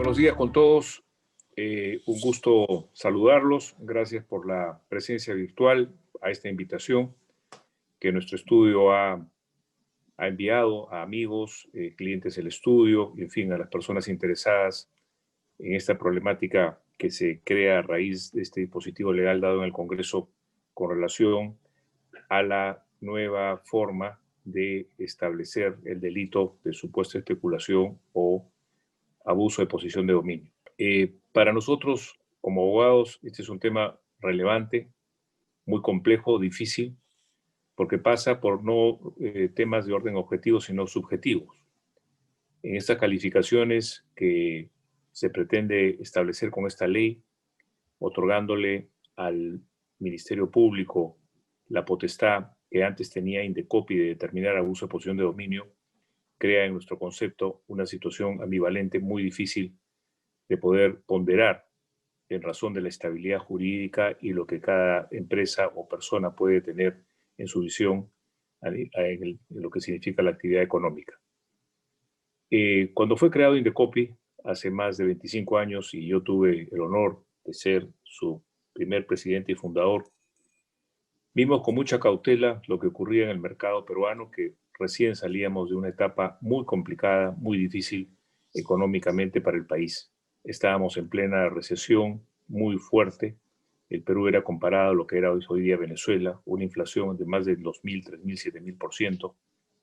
Buenos días con todos. Un gusto saludarlos. Gracias por la presencia virtual a esta invitación que nuestro estudio ha enviado a amigos, clientes del estudio, y en fin, a las personas interesadas en esta problemática que se crea a raíz de este dispositivo legal dado en el Congreso con relación a la nueva forma de establecer el delito de supuesta especulación o abuso de posición de dominio. Para nosotros, como abogados, este es un tema relevante, muy complejo, difícil, porque pasa por no temas de orden objetivo, sino subjetivos. En estas calificaciones que se pretende establecer con esta ley, otorgándole al Ministerio Público la potestad que antes tenía Indecopi de determinar abuso de posición de dominio, crea en nuestro concepto una situación ambivalente muy difícil de poder ponderar en razón de la estabilidad jurídica y lo que cada empresa o persona puede tener en su visión en lo que significa la actividad económica. Cuando fue creado Indecopi, hace más de 25 años, y yo tuve el honor de ser su primer presidente y fundador, vimos con mucha cautela lo que ocurría en el mercado peruano, que recién salíamos de una etapa muy complicada, muy difícil económicamente para el país. Estábamos en plena recesión muy fuerte. El Perú era comparado a lo que era hoy día Venezuela, una inflación de más de 2.000, 3.000, 7.000%,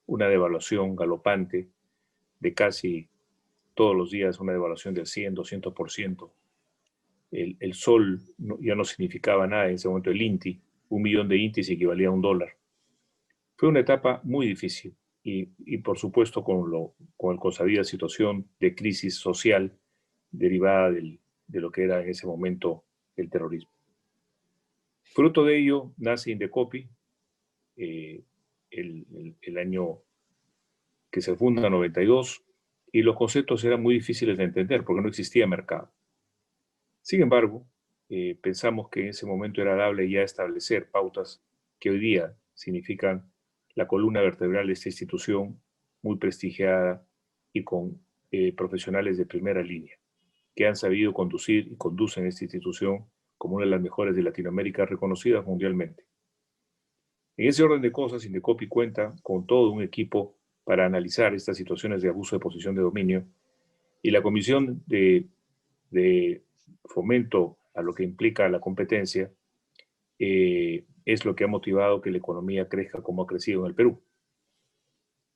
una devaluación galopante de casi todos los días, una devaluación del 100, 200%. El sol ya no significaba nada en ese momento, el INTI, 1.000.000 de INTIs equivalía a $1. Fue una etapa muy difícil y por supuesto con el consabida situación de crisis social derivada de lo que era en ese momento el terrorismo. Fruto de ello nace Indecopi, el año que se funda en 92, y los conceptos eran muy difíciles de entender porque no existía mercado. Sin embargo, pensamos que en ese momento era dable ya establecer pautas que hoy día significan la columna vertebral de esta institución muy prestigiada y con profesionales de primera línea, que han sabido conducir y conducen esta institución como una de las mejores de Latinoamérica, reconocidas mundialmente. En ese orden de cosas, Indecopi cuenta con todo un equipo para analizar estas situaciones de abuso de posición de dominio, y la Comisión de Fomento a lo que implica la competencia es lo que ha motivado que la economía crezca como ha crecido en el Perú.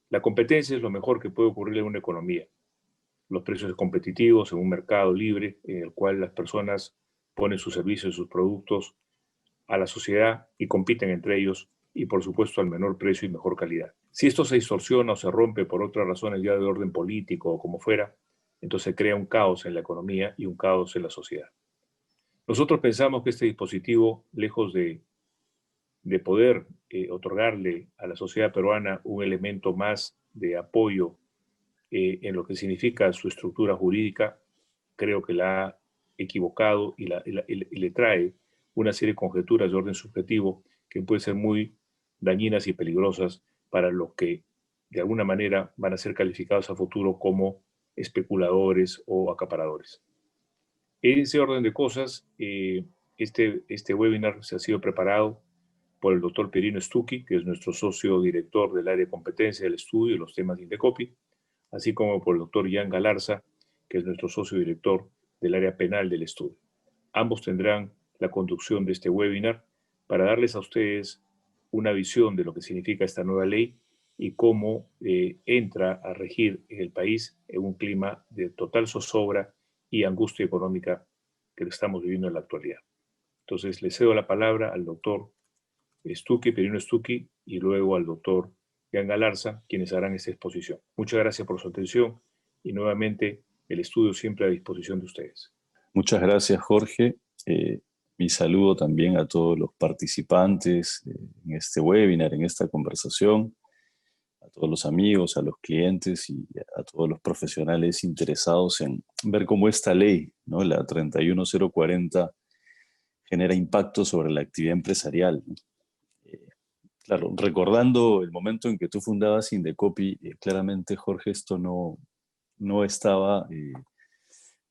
La competencia es lo mejor que puede ocurrir en una economía. Los precios competitivos en un mercado libre en el cual las personas ponen sus servicios y sus productos a la sociedad y compiten entre ellos, y por supuesto al menor precio y mejor calidad. Si esto se distorsiona o se rompe por otras razones ya de orden político o como fuera, entonces crea un caos en la economía y un caos en la sociedad. Nosotros pensamos que este dispositivo, lejos de poder otorgarle a la sociedad peruana un elemento más de apoyo en lo que significa su estructura jurídica, creo que la ha equivocado y le trae una serie de conjeturas de orden subjetivo que pueden ser muy dañinas y peligrosas para los que de alguna manera van a ser calificados a futuro como especuladores o acaparadores. En ese orden de cosas, este webinar se ha sido preparado por el doctor Perino Stucchi, que es nuestro socio director del área de competencia del estudio y los temas de Indecopi, así como por el doctor Jan Galarza, que es nuestro socio director del área penal del estudio. Ambos tendrán la conducción de este webinar para darles a ustedes una visión de lo que significa esta nueva ley y cómo entra a regir en el país en un clima de total zozobra y angustia económica que estamos viviendo en la actualidad. Entonces, le cedo la palabra al doctor Stucchi, Perino Stucchi, y luego al doctor Jan Galarza, quienes harán esta exposición. Muchas gracias por su atención y nuevamente el estudio siempre a disposición de ustedes. Muchas gracias, Jorge. Mi saludo también a todos los participantes en este webinar, en esta conversación, a todos los amigos, a los clientes y a todos los profesionales interesados en ver cómo esta ley, ¿no? La 31040, genera impacto sobre la actividad empresarial. Claro, recordando el momento en que tú fundabas Indecopi, claramente, Jorge, esto no estaba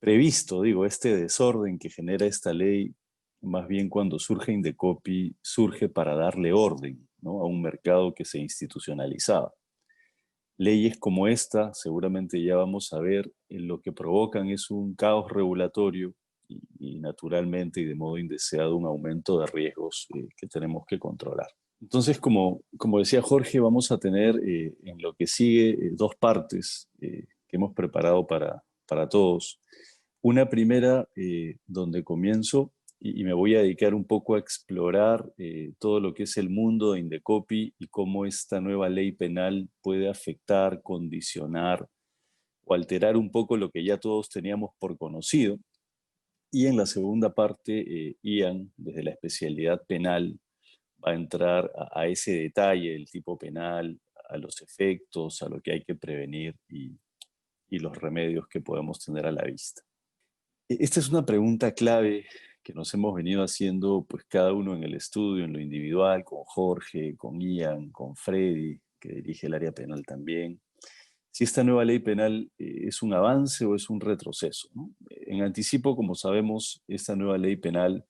previsto, digo, este desorden que genera esta ley, más bien cuando surge Indecopi, surge para darle orden, ¿no?, a un mercado que se institucionalizaba. Leyes como esta, seguramente ya vamos a ver, lo que provocan es un caos regulatorio y naturalmente y de modo indeseado un aumento de riesgos que tenemos que controlar. Entonces, como decía Jorge, vamos a tener en lo que sigue dos partes que hemos preparado para todos. Una primera donde comienzo y me voy a dedicar un poco a explorar todo lo que es el mundo de Indecopi y cómo esta nueva ley penal puede afectar, condicionar o alterar un poco lo que ya todos teníamos por conocido. Y en la segunda parte, Ian, desde la especialidad penal, va a entrar a ese detalle del tipo penal, a los efectos, a lo que hay que prevenir y los remedios que podemos tener a la vista. Esta es una pregunta clave que nos hemos venido haciendo pues cada uno en el estudio, en lo individual, con Jorge, con Ian, con Freddy, que dirige el área penal también. Si esta nueva ley penal es un avance o es un retroceso, ¿no? En anticipo, como sabemos, esta nueva ley penal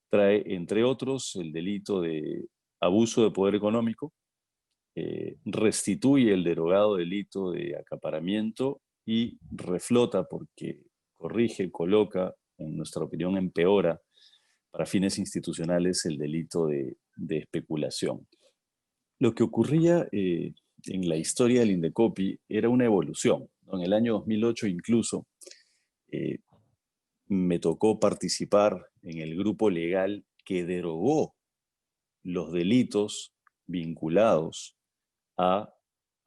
trae, entre otros, el delito de abuso de poder económico, restituye el derogado delito de acaparamiento y reflota porque corrige, coloca, en nuestra opinión empeora, para fines institucionales el delito de especulación. Lo que ocurría en la historia del Indecopi era una evolución, ¿no? En el año 2008 incluso eh, me tocó participar en el grupo legal que derogó los delitos vinculados a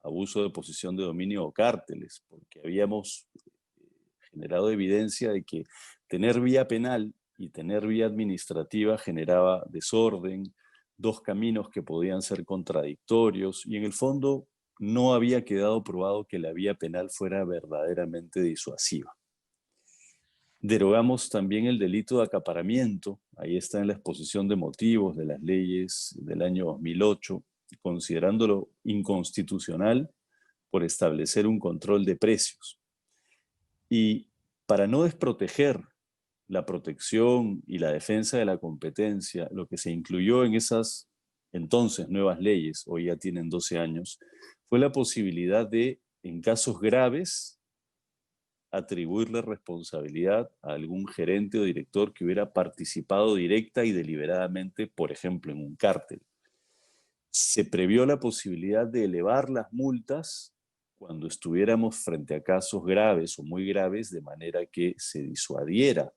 abuso de posición de dominio o cárteles, porque habíamos generado evidencia de que tener vía penal y tener vía administrativa generaba desorden, dos caminos que podían ser contradictorios y en el fondo no había quedado probado que la vía penal fuera verdaderamente disuasiva. Derogamos también el delito de acaparamiento, ahí está en la exposición de motivos de las leyes del año 2008, considerándolo inconstitucional por establecer un control de precios. Y para no desproteger la protección y la defensa de la competencia, lo que se incluyó en esas entonces nuevas leyes, hoy ya tienen 12 años, fue la posibilidad de, en casos graves, atribuirle responsabilidad a algún gerente o director que hubiera participado directa y deliberadamente, por ejemplo, en un cártel. Se previó la posibilidad de elevar las multas cuando estuviéramos frente a casos graves o muy graves, de manera que se disuadiera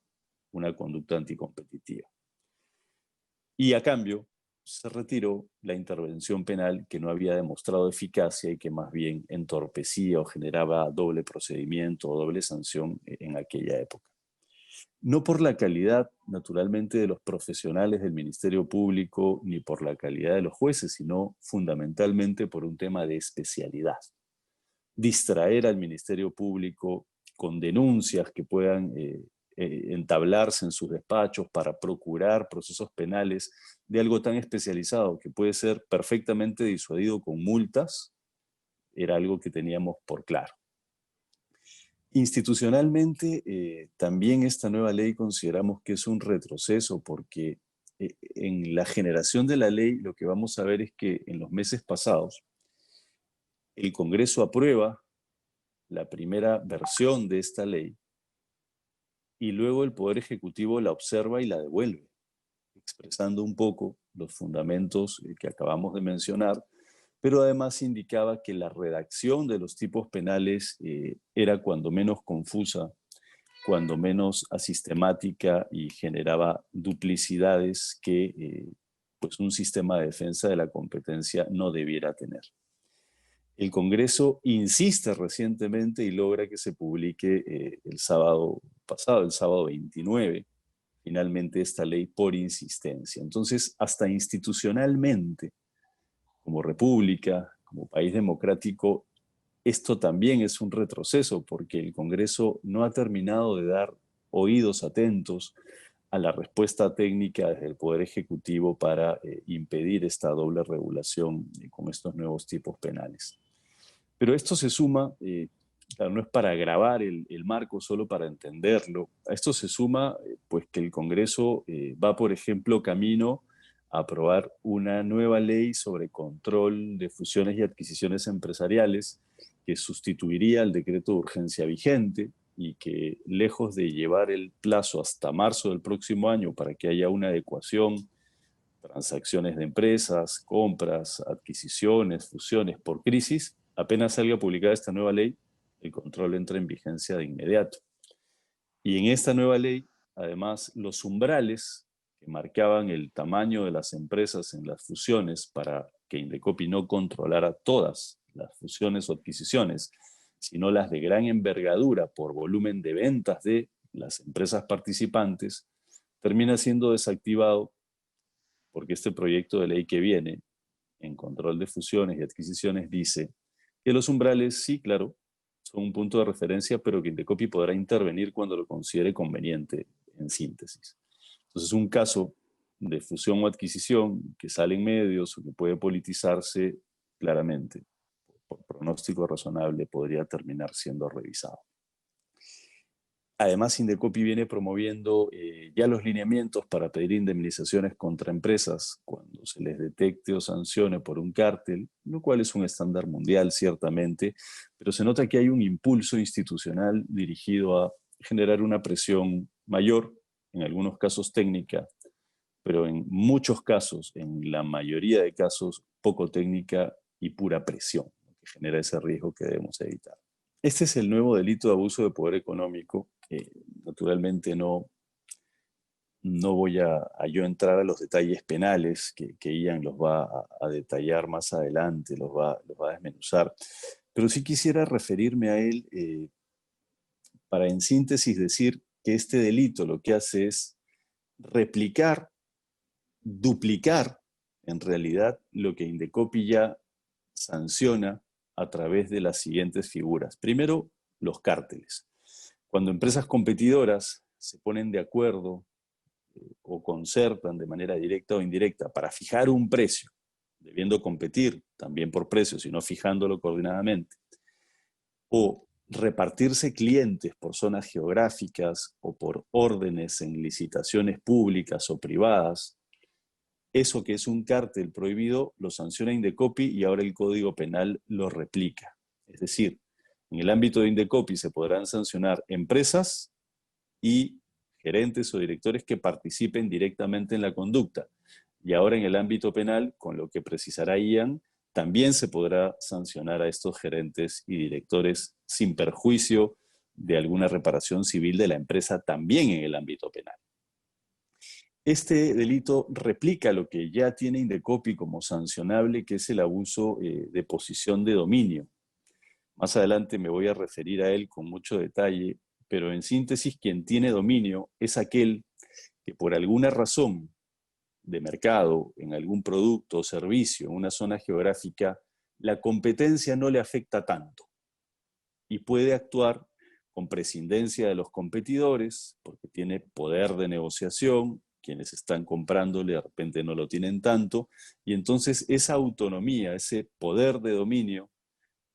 una conducta anticompetitiva. Y a cambio, se retiró la intervención penal que no había demostrado eficacia y que más bien entorpecía o generaba doble procedimiento o doble sanción en aquella época. No por la calidad, naturalmente, de los profesionales del Ministerio Público ni por la calidad de los jueces, sino fundamentalmente por un tema de especialidad. Distraer al Ministerio Público con denuncias que puedan entablarse en sus despachos para procurar procesos penales de algo tan especializado que puede ser perfectamente disuadido con multas, era algo que teníamos por claro. Institucionalmente, también esta nueva ley consideramos que es un retroceso porque en la generación de la ley lo que vamos a ver es que en los meses pasados el Congreso aprueba la primera versión de esta ley y luego el Poder Ejecutivo la observa y la devuelve, expresando un poco los fundamentos que acabamos de mencionar, pero además indicaba que la redacción de los tipos penales era cuando menos confusa, cuando menos asistemática y generaba duplicidades que pues un sistema de defensa de la competencia no debiera tener. El Congreso insiste recientemente y logra que se publique el sábado pasado, el sábado 29, finalmente esta ley por insistencia. Entonces, hasta institucionalmente, como república, como país democrático, esto también es un retroceso porque el Congreso no ha terminado de dar oídos atentos a la respuesta técnica desde el Poder Ejecutivo para impedir esta doble regulación con estos nuevos tipos penales. Pero esto se suma claro, no es para agravar el marco, solo para entenderlo. A esto se suma pues que el Congreso va, por ejemplo, camino a aprobar una nueva ley sobre control de fusiones y adquisiciones empresariales que sustituiría el decreto de urgencia vigente y que, lejos de llevar el plazo hasta marzo del próximo año para que haya una adecuación, transacciones de empresas, compras, adquisiciones, fusiones por crisis, apenas salga publicada esta nueva ley, el control entra en vigencia de inmediato. Y en esta nueva ley, además, los umbrales que marcaban el tamaño de las empresas en las fusiones para que Indecopi no controlara todas las fusiones o adquisiciones, sino las de gran envergadura por volumen de ventas de las empresas participantes, termina siendo desactivado porque este proyecto de ley que viene en control de fusiones y adquisiciones dice que los umbrales, sí, claro, son un punto de referencia, pero que Indecopi podrá intervenir cuando lo considere conveniente, en síntesis. Entonces, un caso de fusión o adquisición que sale en medios o que puede politizarse, claramente, por pronóstico razonable, podría terminar siendo revisado. Además, Indecopi viene promoviendo ya los lineamientos para pedir indemnizaciones contra empresas cuando se les detecte o sancione por un cártel, lo cual es un estándar mundial, ciertamente, pero se nota que hay un impulso institucional dirigido a generar una presión mayor, en algunos casos técnica, pero en muchos casos, en la mayoría de casos, poco técnica y pura presión, que genera ese riesgo que debemos evitar. Este es el nuevo delito de abuso de poder económico. Naturalmente no voy a yo entrar a los detalles penales que Ian los va a detallar más adelante, los va a desmenuzar, pero sí quisiera referirme a él para en síntesis decir que este delito lo que hace es replicar, duplicar en realidad lo que Indecopi ya sanciona a través de las siguientes figuras. Primero, los cárteles. Cuando empresas competidoras se ponen de acuerdo o concertan de manera directa o indirecta para fijar un precio, debiendo competir también por precio, sino fijándolo coordinadamente, o repartirse clientes por zonas geográficas o por órdenes en licitaciones públicas o privadas, eso que es un cártel prohibido lo sanciona Indecopi y ahora el Código Penal lo replica. Es decir, en el ámbito de Indecopi se podrán sancionar empresas y gerentes o directores que participen directamente en la conducta. Y ahora en el ámbito penal, con lo que precisará Ian, también se podrá sancionar a estos gerentes y directores sin perjuicio de alguna reparación civil de la empresa también en el ámbito penal. Este delito replica lo que ya tiene Indecopi como sancionable, que es el abuso de posición de dominio. Más adelante me voy a referir a él con mucho detalle, pero en síntesis, quien tiene dominio es aquel que por alguna razón de mercado, en algún producto o servicio, en una zona geográfica, la competencia no le afecta tanto y puede actuar con prescindencia de los competidores, porque tiene poder de negociación, quienes están comprándole de repente no lo tienen tanto, y entonces esa autonomía, ese poder de dominio,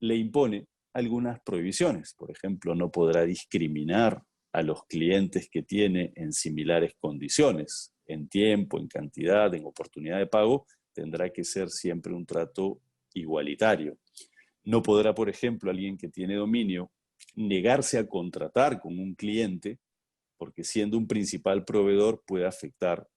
le impone algunas prohibiciones. Por ejemplo, no podrá discriminar a los clientes que tiene en similares condiciones, en tiempo, en cantidad, en oportunidad de pago, tendrá que ser siempre un trato igualitario. No podrá, por ejemplo, alguien que tiene dominio negarse a contratar con un cliente porque siendo un principal proveedor puede afectar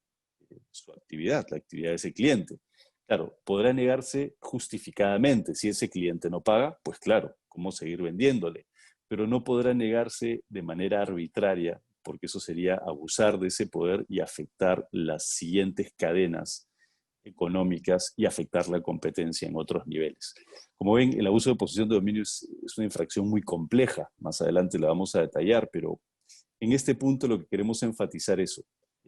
su actividad, la actividad de ese cliente. Claro, podrá negarse justificadamente. Si ese cliente no paga, pues claro, ¿cómo seguir vendiéndole? Pero no podrá negarse de manera arbitraria, porque eso sería abusar de ese poder y afectar las siguientes cadenas económicas y afectar la competencia en otros niveles. Como ven, el abuso de posición de dominio es una infracción muy compleja. Más adelante la vamos a detallar, pero en este punto lo que queremos enfatizar es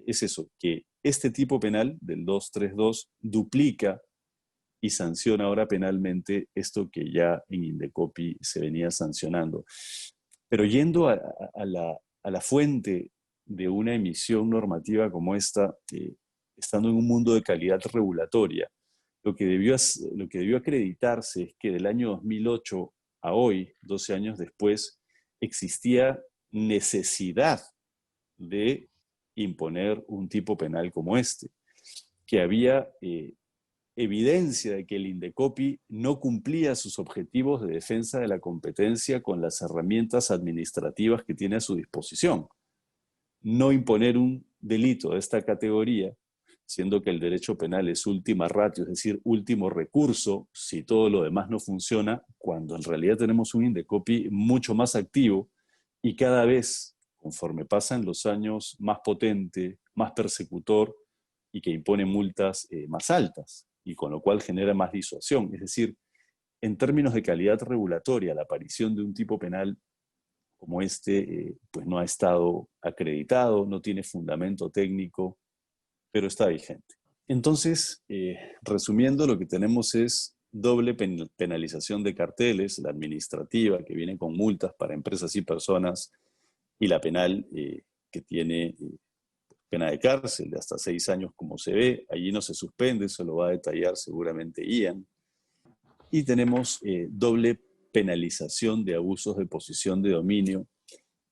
eso, que este tipo penal del 232 duplica y sanciona ahora penalmente esto que ya en Indecopi se venía sancionando. Pero yendo a la fuente de una emisión normativa como esta, estando en un mundo de calidad regulatoria, lo que debió acreditarse es que del año 2008 a hoy, 12 años después, existía necesidad de imponer un tipo penal como este, que había evidencia de que el Indecopi no cumplía sus objetivos de defensa de la competencia con las herramientas administrativas que tiene a su disposición. No imponer un delito de esta categoría, siendo que el derecho penal es última ratio, es decir, último recurso, si todo lo demás no funciona, cuando en realidad tenemos un Indecopi mucho más activo y cada vez, conforme pasan los años, más potente, más persecutor y que impone multas más altas, y con lo cual genera más disuasión. Es decir, en términos de calidad regulatoria, la aparición de un tipo penal como este, pues no ha estado acreditado, no tiene fundamento técnico, pero está vigente. Entonces, resumiendo, lo que tenemos es doble penalización de carteles, la administrativa, que viene con multas para empresas y personas, y la penal, que tiene pena de cárcel de hasta 6 años, como se ve. Allí no se suspende, eso lo va a detallar seguramente Ian. Y tenemos doble penalización de abusos de posición de dominio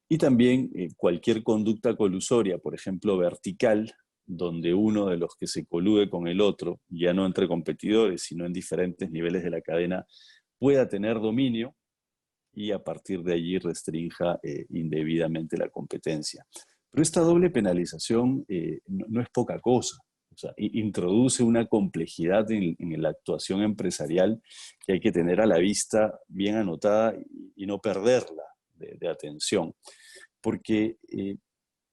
y también cualquier conducta colusoria, por ejemplo, vertical, donde uno de los que se colude con el otro, ya no entre competidores, sino en diferentes niveles de la cadena, pueda tener dominio y a partir de allí restrinja indebidamente la competencia. Pero esta doble penalización no es poca cosa. O sea, introduce una complejidad en la actuación empresarial que hay que tener a la vista bien anotada y no perderla de atención. Porque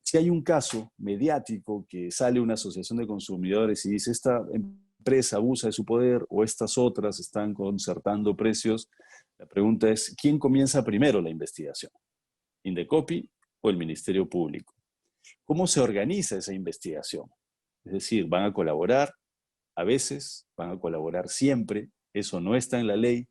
si hay un caso mediático que sale una asociación de consumidores y dice esta empresa abusa de su poder o estas otras están concertando precios, la pregunta es, ¿quién comienza primero la investigación? ¿Indecopi o el Ministerio Público? ¿Cómo se organiza esa investigación? Es decir, ¿van a colaborar? A veces, ¿van a colaborar siempre? Eso no está en la ley,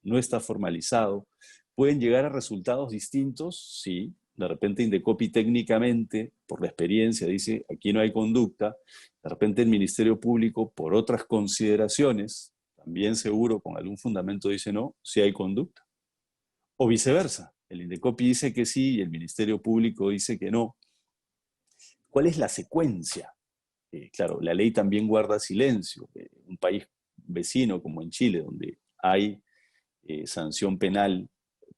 no está formalizado. ¿Pueden llegar a resultados distintos? Sí. De repente Indecopi técnicamente, por la experiencia, dice aquí no hay conducta. De repente el Ministerio Público, por otras consideraciones, también seguro con algún fundamento dice no, sí hay conducta. O viceversa, el Indecopi dice que sí y el Ministerio Público dice que no. ¿Cuál es la secuencia? Claro, la ley también guarda silencio. Un país vecino como en Chile, donde hay sanción penal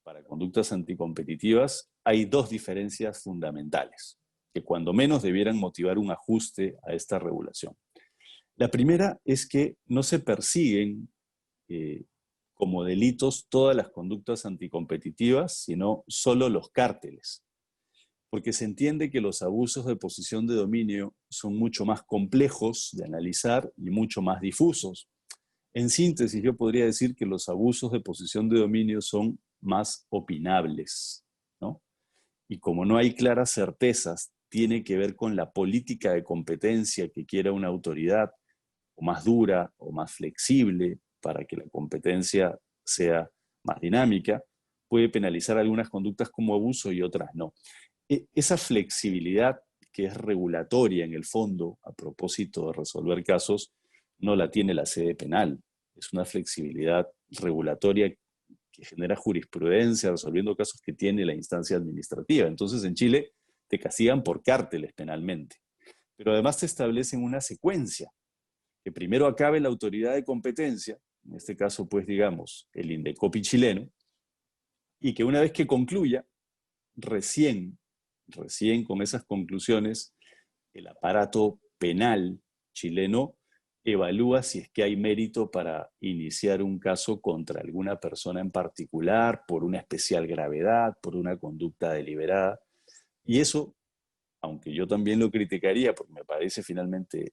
para conductas anticompetitivas, hay dos diferencias fundamentales que cuando menos debieran motivar un ajuste a esta regulación. La primera es que no se persiguen como delitos todas las conductas anticompetitivas, sino solo los cárteles, porque se entiende que los abusos de posición de dominio son mucho más complejos de analizar y mucho más difusos. En síntesis, yo podría decir que los abusos de posición de dominio son más opinables, ¿no? Y como no hay claras certezas, tiene que ver con la política de competencia que quiera una autoridad, o más dura o más flexible para que la competencia sea más dinámica, puede penalizar algunas conductas como abuso y otras no. Esa flexibilidad que es regulatoria en el fondo, a propósito de resolver casos, no la tiene la sede penal. Es una flexibilidad regulatoria que genera jurisprudencia resolviendo casos que tiene la instancia administrativa. Entonces, en Chile te castigan por cárteles penalmente. Pero además te establecen una secuencia, que primero acabe la autoridad de competencia, en este caso, pues digamos, el Indecopi chileno, y que una vez que concluya, recién con esas conclusiones, el aparato penal chileno evalúa si es que hay mérito para iniciar un caso contra alguna persona en particular, por una especial gravedad, por una conducta deliberada. Y eso, aunque yo también lo criticaría, porque me parece finalmente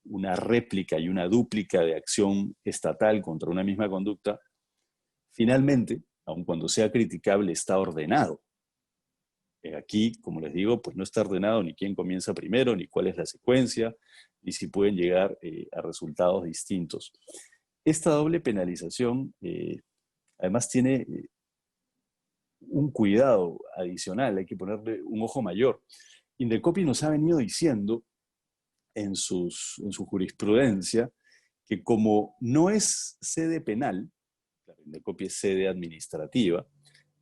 una réplica y una dúplica de acción estatal contra una misma conducta, finalmente, aun cuando sea criticable, está ordenado. Aquí, como les digo, pues no está ordenado ni quién comienza primero, ni cuál es la secuencia, ni si pueden llegar a resultados distintos. Esta doble penalización además tiene un cuidado adicional, hay que ponerle un ojo mayor. Indecopi nos ha venido diciendo en su jurisprudencia que como no es sede penal, Indecopi es sede administrativa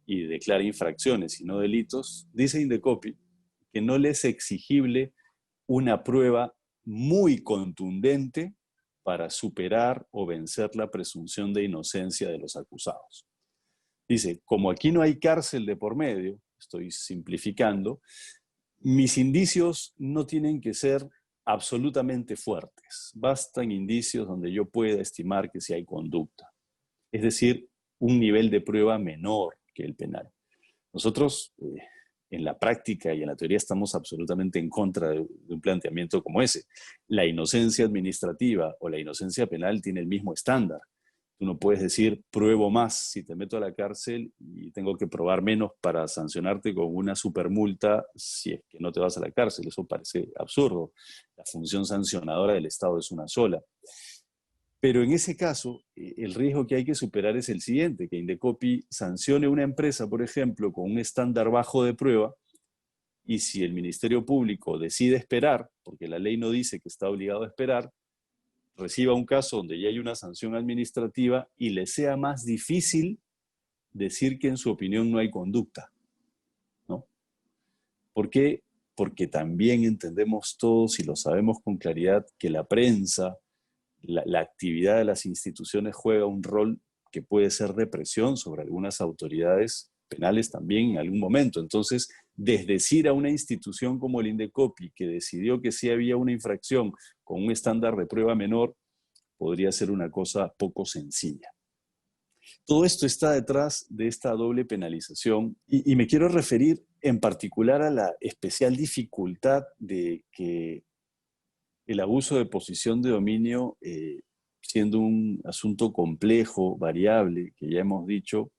y declara infracciones y no delitos, dice Indecopi que no le es exigible una prueba muy contundente para superar o vencer la presunción de inocencia de los acusados. Dice, como aquí no hay cárcel de por medio, estoy simplificando, mis indicios no tienen que ser absolutamente fuertes. Bastan indicios donde yo pueda estimar que sí hay conducta. Es decir, un nivel de prueba menor que el penal. Nosotros, en la práctica y en la teoría, estamos absolutamente en contra de un planteamiento como ese. La inocencia administrativa o la inocencia penal tiene el mismo estándar. Tú no puedes decir, pruebo más si te meto a la cárcel y tengo que probar menos para sancionarte con una supermulta si es que no te vas a la cárcel. Eso parece absurdo. La función sancionadora del Estado es una sola. Pero en ese caso, el riesgo que hay que superar es el siguiente, que Indecopi sancione una empresa, por ejemplo, con un estándar bajo de prueba, y si el Ministerio Público decide esperar, porque la ley no dice que está obligado a esperar, reciba un caso donde ya hay una sanción administrativa y le sea más difícil decir que en su opinión no hay conducta, ¿no? ¿Por qué? Porque también entendemos todos y lo sabemos con claridad que la prensa, la actividad de las instituciones juega un rol que puede ser de presión sobre algunas autoridades penales también en algún momento. Entonces, desdecir a una institución como el Indecopi, que decidió que sí había una infracción con un estándar de prueba menor, podría ser una cosa poco sencilla. Todo esto está detrás de esta doble penalización y me quiero referir en particular a la especial dificultad de que el abuso de posición de dominio, siendo un asunto complejo, variable, que ya hemos dicho,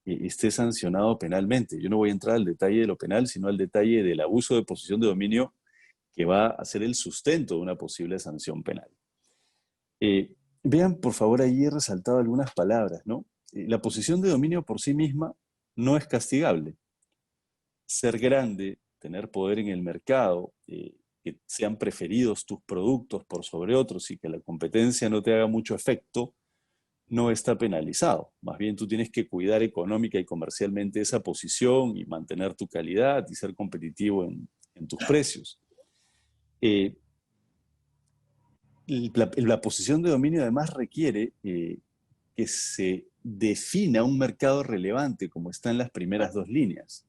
esté sancionado penalmente. Yo no voy a entrar al detalle de lo penal, sino al detalle del abuso de posición de dominio que va a ser el sustento de una posible sanción penal. Vean, por favor, ahí he resaltado algunas palabras, ¿no? La posición de dominio por sí misma no es castigable. Ser grande, tener poder en el mercado, que sean preferidos tus productos por sobre otros y que la competencia no te haga mucho efecto, no está penalizado. Más bien tú tienes que cuidar económica y comercialmente esa posición y mantener tu calidad y ser competitivo en tus precios. La posición de dominio además requiere que se defina un mercado relevante, como está en las primeras dos líneas,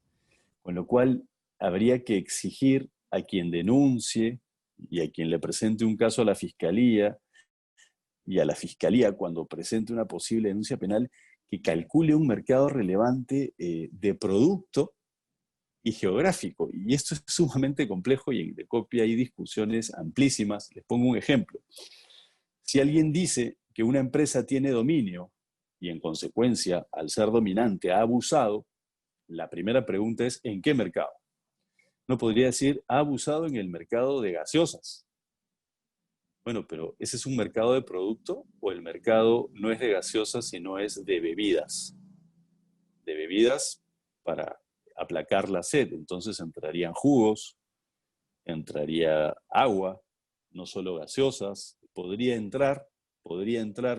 con lo cual habría que exigir a quien denuncie y a quien le presente un caso a la fiscalía y a la fiscalía cuando presente una posible denuncia penal que calcule un mercado relevante de producto y geográfico. Y esto es sumamente complejo y en Indecopi hay discusiones amplísimas. Les pongo un ejemplo. Si alguien dice que una empresa tiene dominio y en consecuencia, al ser dominante, ha abusado, la primera pregunta es ¿en qué mercado? No podría decir ha abusado en el mercado de gaseosas. Bueno, pero ¿ese es un mercado de producto o el mercado no es de gaseosas sino es de bebidas? De bebidas para aplacar la sed. Entonces entrarían jugos, entraría agua, no solo gaseosas. Podría entrar,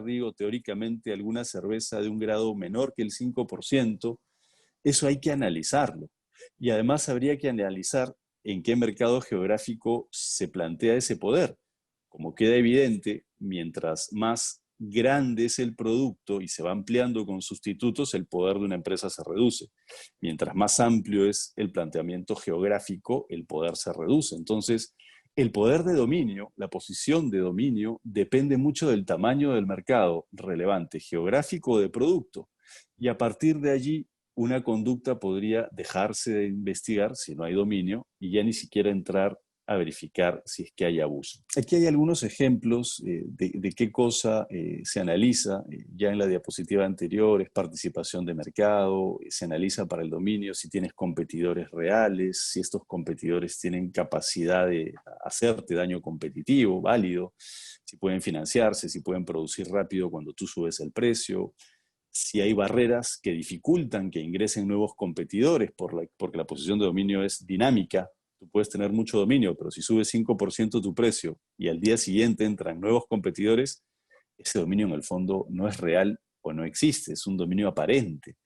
digo, teóricamente alguna cerveza de un grado menor que el 5%. Eso hay que analizarlo. Y además habría que analizar en qué mercado geográfico se plantea ese poder. Como queda evidente, mientras más grande es el producto y se va ampliando con sustitutos, el poder de una empresa se reduce. Mientras más amplio es el planteamiento geográfico, el poder se reduce. Entonces, el poder de dominio, la posición de dominio, depende mucho del tamaño del mercado relevante, geográfico o de producto. Y a partir de allí, una conducta podría dejarse de investigar si no hay dominio y ya ni siquiera entrar a verificar si es que hay abuso. Aquí hay algunos ejemplos de qué cosa se analiza. Ya en la diapositiva anterior es participación de mercado, se analiza para el dominio si tienes competidores reales, si estos competidores tienen capacidad de hacerte daño competitivo, válido, si pueden financiarse, si pueden producir rápido cuando tú subes el precio, si hay barreras que dificultan que ingresen nuevos competidores porque la posición de dominio es dinámica. Tú puedes tener mucho dominio, pero si subes 5% tu precio y al día siguiente entran nuevos competidores, ese dominio en el fondo no es real o no existe, es un dominio aparente.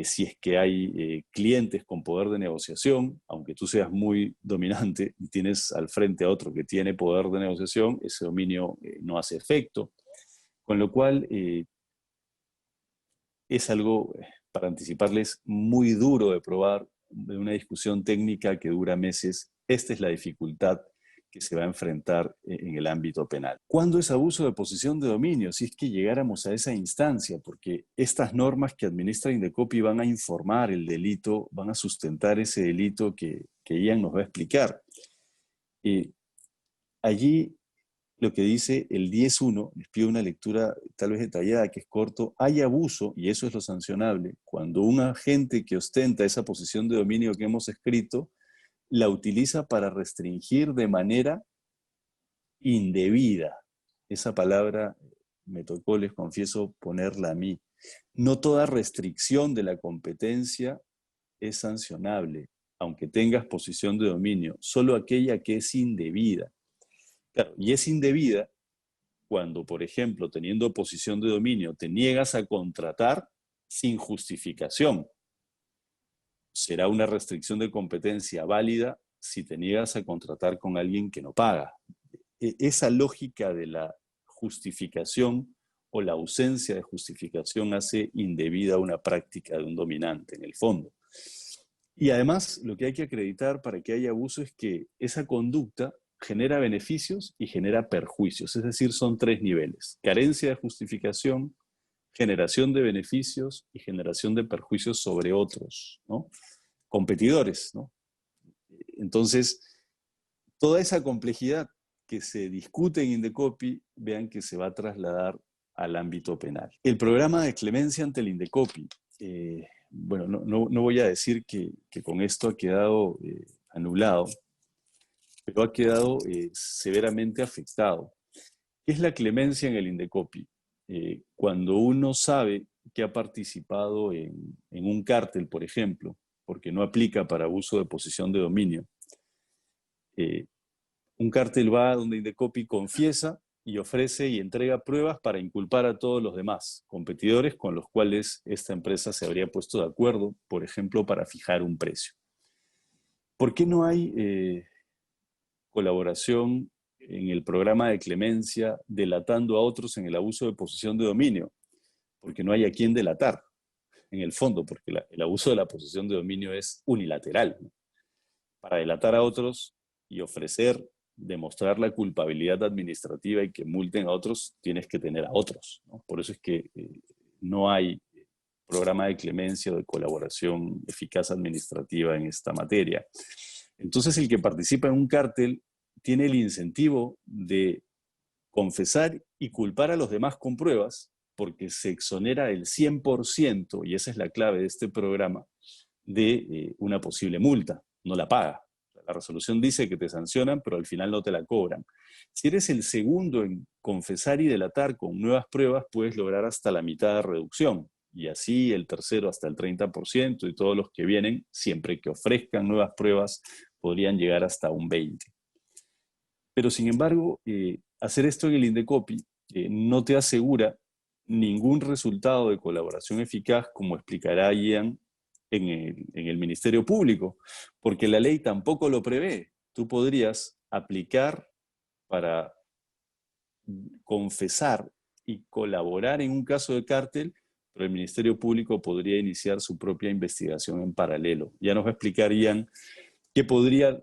Si es que hay clientes con poder de negociación, aunque tú seas muy dominante y tienes al frente a otro que tiene poder de negociación, ese dominio no hace efecto. Con lo cual, es algo, para anticiparles, muy duro de probar, de una discusión técnica que dura meses. Esta es la dificultad que se va a enfrentar en el ámbito penal. ¿Cuándo es abuso de posición de dominio? Si es que llegáramos a esa instancia, porque estas normas que administra Indecopi van a informar el delito, van a sustentar ese delito que Ian nos va a explicar. Allí lo que dice el 10.1, les pido una lectura tal vez detallada, que es corto: hay abuso, y eso es lo sancionable, cuando un agente que ostenta esa posición de dominio que hemos escrito, la utiliza para restringir de manera indebida. Esa palabra me tocó, les confieso, ponerla a mí. No toda restricción de la competencia es sancionable, aunque tengas posición de dominio, solo aquella que es indebida. Claro, y es indebida cuando, por ejemplo, teniendo posición de dominio, te niegas a contratar sin justificación. Será una restricción de competencia válida si te niegas a contratar con alguien que no paga. Esa lógica de la justificación o la ausencia de justificación hace indebida una práctica de un dominante en el fondo. Y además, lo que hay que acreditar para que haya abuso es que esa conducta genera beneficios y genera perjuicios, es decir, son 3 niveles: carencia de justificación, generación de beneficios y generación de perjuicios sobre otros, ¿no? Competidores, ¿no? Entonces, toda esa complejidad que se discute en Indecopi, vean que se va a trasladar al ámbito penal. El programa de clemencia ante el Indecopi, bueno, no voy a decir que con esto ha quedado anulado, pero ha quedado severamente afectado. ¿Qué es la clemencia en el Indecopi? Cuando uno sabe que ha participado en un cártel, por ejemplo, porque no aplica para abuso de posición de dominio, un cártel va donde Indecopi confiesa y ofrece y entrega pruebas para inculpar a todos los demás competidores con los cuales esta empresa se habría puesto de acuerdo, por ejemplo, para fijar un precio. ¿Por qué no hay colaboración en el programa de clemencia delatando a otros en el abuso de posición de dominio? Porque no hay a quién delatar, en el fondo, porque el abuso de la posición de dominio es unilateral, ¿no? Para delatar a otros y ofrecer, demostrar la culpabilidad administrativa y que multen a otros, tienes que tener a otros, ¿no? Por eso es que no hay programa de clemencia o de colaboración eficaz administrativa en esta materia. Entonces, el que participa en un cártel tiene el incentivo de confesar y culpar a los demás con pruebas, porque se exonera el 100%, y esa es la clave de este programa, de una posible multa. No la paga. La resolución dice que te sancionan, pero al final no te la cobran. Si eres el segundo en confesar y delatar con nuevas pruebas, puedes lograr hasta la mitad de reducción. Y así el tercero hasta el 30%, y todos los que vienen, siempre que ofrezcan nuevas pruebas, podrían llegar hasta un 20%. Pero sin embargo, hacer esto en el Indecopi no te asegura ningún resultado de colaboración eficaz, como explicará Ian en el Ministerio Público, porque la ley tampoco lo prevé. Tú podrías aplicar para confesar y colaborar en un caso de cártel, pero el Ministerio Público podría iniciar su propia investigación en paralelo. Ya nos va a explicar Ian qué podría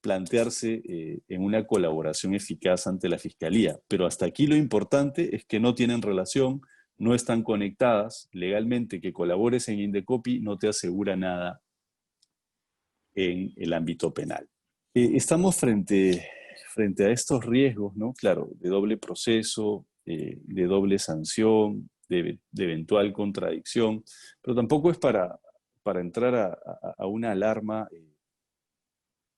plantearse en una colaboración eficaz ante la Fiscalía. Pero hasta aquí lo importante es que no tienen relación, no están conectadas. Legalmente, que colabores en Indecopi no te asegura nada en el ámbito penal. Estamos frente a estos riesgos, ¿no? Claro, de doble proceso, de doble sanción, de eventual contradicción, pero tampoco es para entrar a una alarma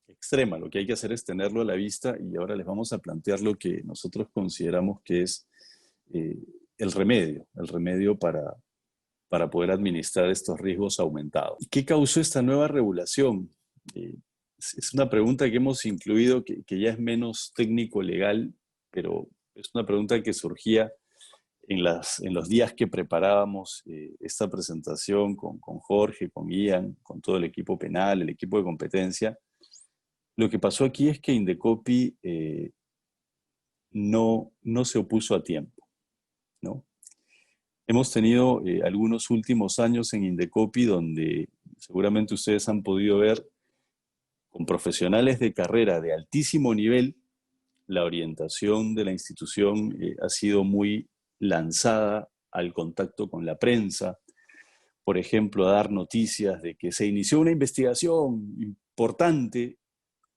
extrema. Lo que hay que hacer es tenerlo a la vista, y ahora les vamos a plantear lo que nosotros consideramos que es el remedio para poder administrar estos riesgos aumentados. ¿Qué causó esta nueva regulación? Es una pregunta que hemos incluido, que ya es menos técnico-legal, pero es una pregunta que surgía en los días que preparábamos esta presentación con Jorge, con Ian, con todo el equipo penal, el equipo de competencia, lo que pasó aquí es que Indecopi no se opuso a tiempo, ¿no? Hemos tenido algunos últimos años en Indecopi donde seguramente ustedes han podido ver con profesionales de carrera de altísimo nivel, la orientación de la institución ha sido muy lanzada al contacto con la prensa, por ejemplo, a dar noticias de que se inició una investigación importante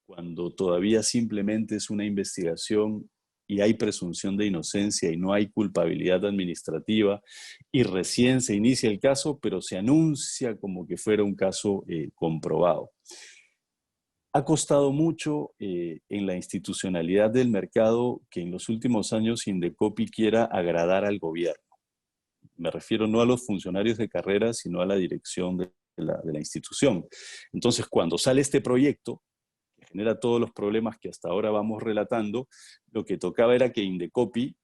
cuando todavía simplemente es una investigación y hay presunción de inocencia y no hay culpabilidad administrativa, y recién se inicia el caso, pero se anuncia como que fuera un caso comprobado. Ha costado mucho en la institucionalidad del mercado que en los últimos años Indecopi quiera agradar al gobierno. Me refiero no a los funcionarios de carrera, sino a la dirección de la institución. Entonces, cuando sale este proyecto, que genera todos los problemas que hasta ahora vamos relatando, lo que tocaba era que Indecopi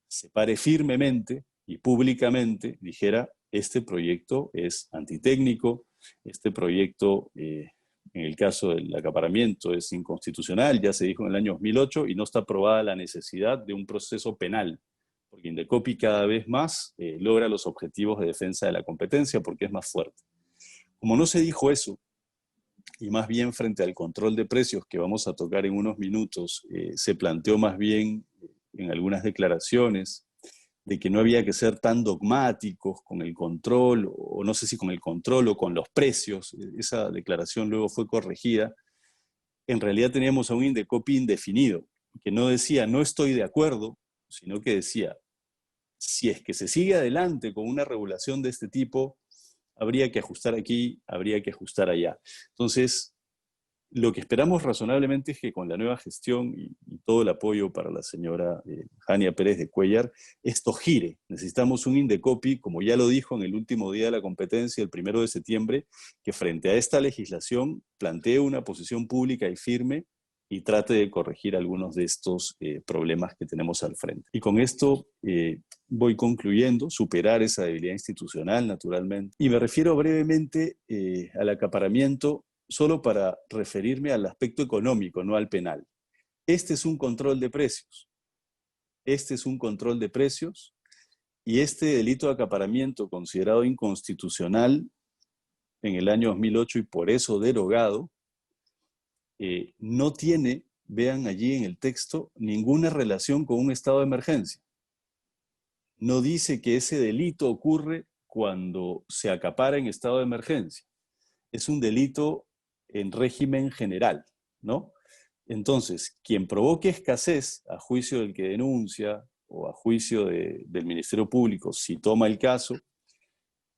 se pare firmemente y públicamente dijera: este proyecto es antitécnico, este proyecto, en el caso del acaparamiento, es inconstitucional, ya se dijo en el año 2008, y no está aprobada la necesidad de un proceso penal, porque Indecopi cada vez más logra los objetivos de defensa de la competencia porque es más fuerte. Como no se dijo eso, y más bien frente al control de precios que vamos a tocar en unos minutos, se planteó más bien en algunas declaraciones de que no había que ser tan dogmáticos con el control, o no sé si con el control o con los precios. Esa declaración luego fue corregida. En realidad teníamos a un Indecopi indefinido, que no decía no estoy de acuerdo, sino que decía: si es que se sigue adelante con una regulación de este tipo, habría que ajustar aquí, habría que ajustar allá. Entonces, lo que esperamos razonablemente es que con la nueva gestión y todo el apoyo para la señora Jania Pérez de Cuéllar, esto gire. Necesitamos un Indecopi, como ya lo dijo en el último día de la competencia, el 1 de septiembre, que frente a esta legislación plantee una posición pública y firme y trate de corregir algunos de estos problemas que tenemos al frente. Y con esto voy concluyendo: superar esa debilidad institucional, naturalmente. Y me refiero brevemente al acaparamiento, solo para referirme al aspecto económico, no al penal. Este es un control de precios. Este es un control de precios, y este delito de acaparamiento, considerado inconstitucional en el año 2008 y por eso derogado, no tiene, vean allí en el texto, ninguna relación con un estado de emergencia. No dice que ese delito ocurre cuando se acapara en estado de emergencia. Es un delito en régimen general, ¿no? Entonces, quien provoque escasez, a juicio del que denuncia o a juicio del Ministerio Público, si toma el caso,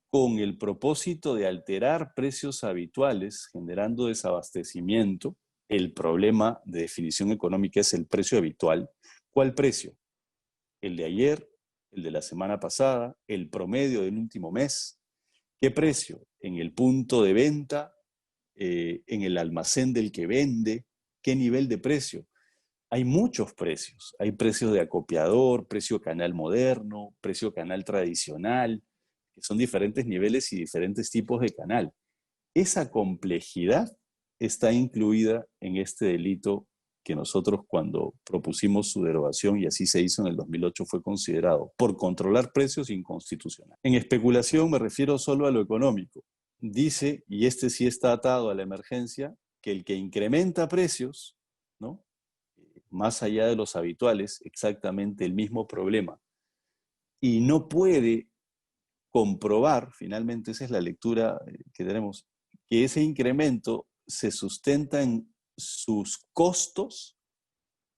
con el propósito de alterar precios habituales, generando desabastecimiento, el problema de definición económica es el precio habitual. ¿Cuál precio? ¿El de ayer? ¿El de la semana pasada? ¿El promedio del último mes? ¿Qué precio? ¿En el punto de venta? ¿En el almacén del que vende? ¿Qué nivel de precio? Hay muchos precios. Hay precios de acopiador, precio canal moderno, precio canal tradicional, que son diferentes niveles y diferentes tipos de canal. Esa complejidad está incluida en este delito que nosotros, cuando propusimos su derogación, y así se hizo en el 2008, fue considerado por controlar precios inconstitucional. En especulación me refiero solo a lo económico. Dice, y este sí está atado a la emergencia, que el que incrementa precios, ¿no?, más allá de los habituales, exactamente el mismo problema, y no puede comprobar, finalmente esa es la lectura que tenemos, que ese incremento se sustenta en sus costos,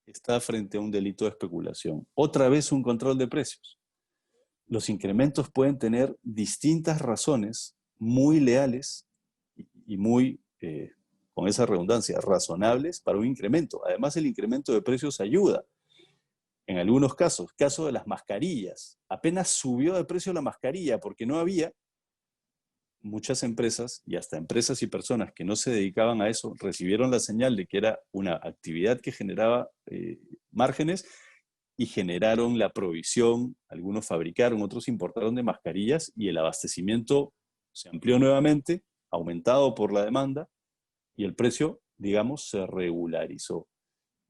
está frente a un delito de especulación. Otra vez un control de precios. Los incrementos pueden tener distintas razones muy leales y muy, con esa redundancia, razonables para un incremento. Además, el incremento de precios ayuda. En algunos casos, caso de las mascarillas, apenas subió de precio la mascarilla porque no había. Muchas empresas, y hasta empresas y personas que no se dedicaban a eso, recibieron la señal de que era una actividad que generaba márgenes y generaron la provisión, algunos fabricaron, otros importaron de mascarillas y el abastecimiento se amplió nuevamente, aumentado por la demanda y el precio, digamos, se regularizó.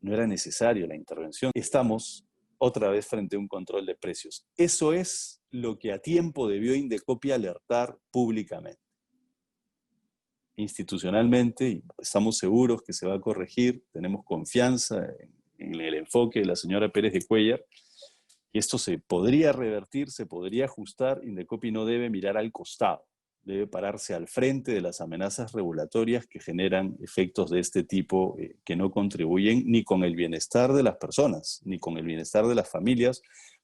No era necesaria la intervención. Estamos otra vez frente a un control de precios. Eso es lo que a tiempo debió Indecopi alertar públicamente. Institucionalmente, y estamos seguros que se va a corregir, tenemos confianza en el enfoque de la señora Pérez de Cuéllar, y esto se podría revertir, se podría ajustar. Indecopi no debe mirar al costado, debe pararse al frente de las amenazas regulatorias que generan efectos de este tipo que no contribuyen ni con el bienestar de las personas, ni con el bienestar de las familias,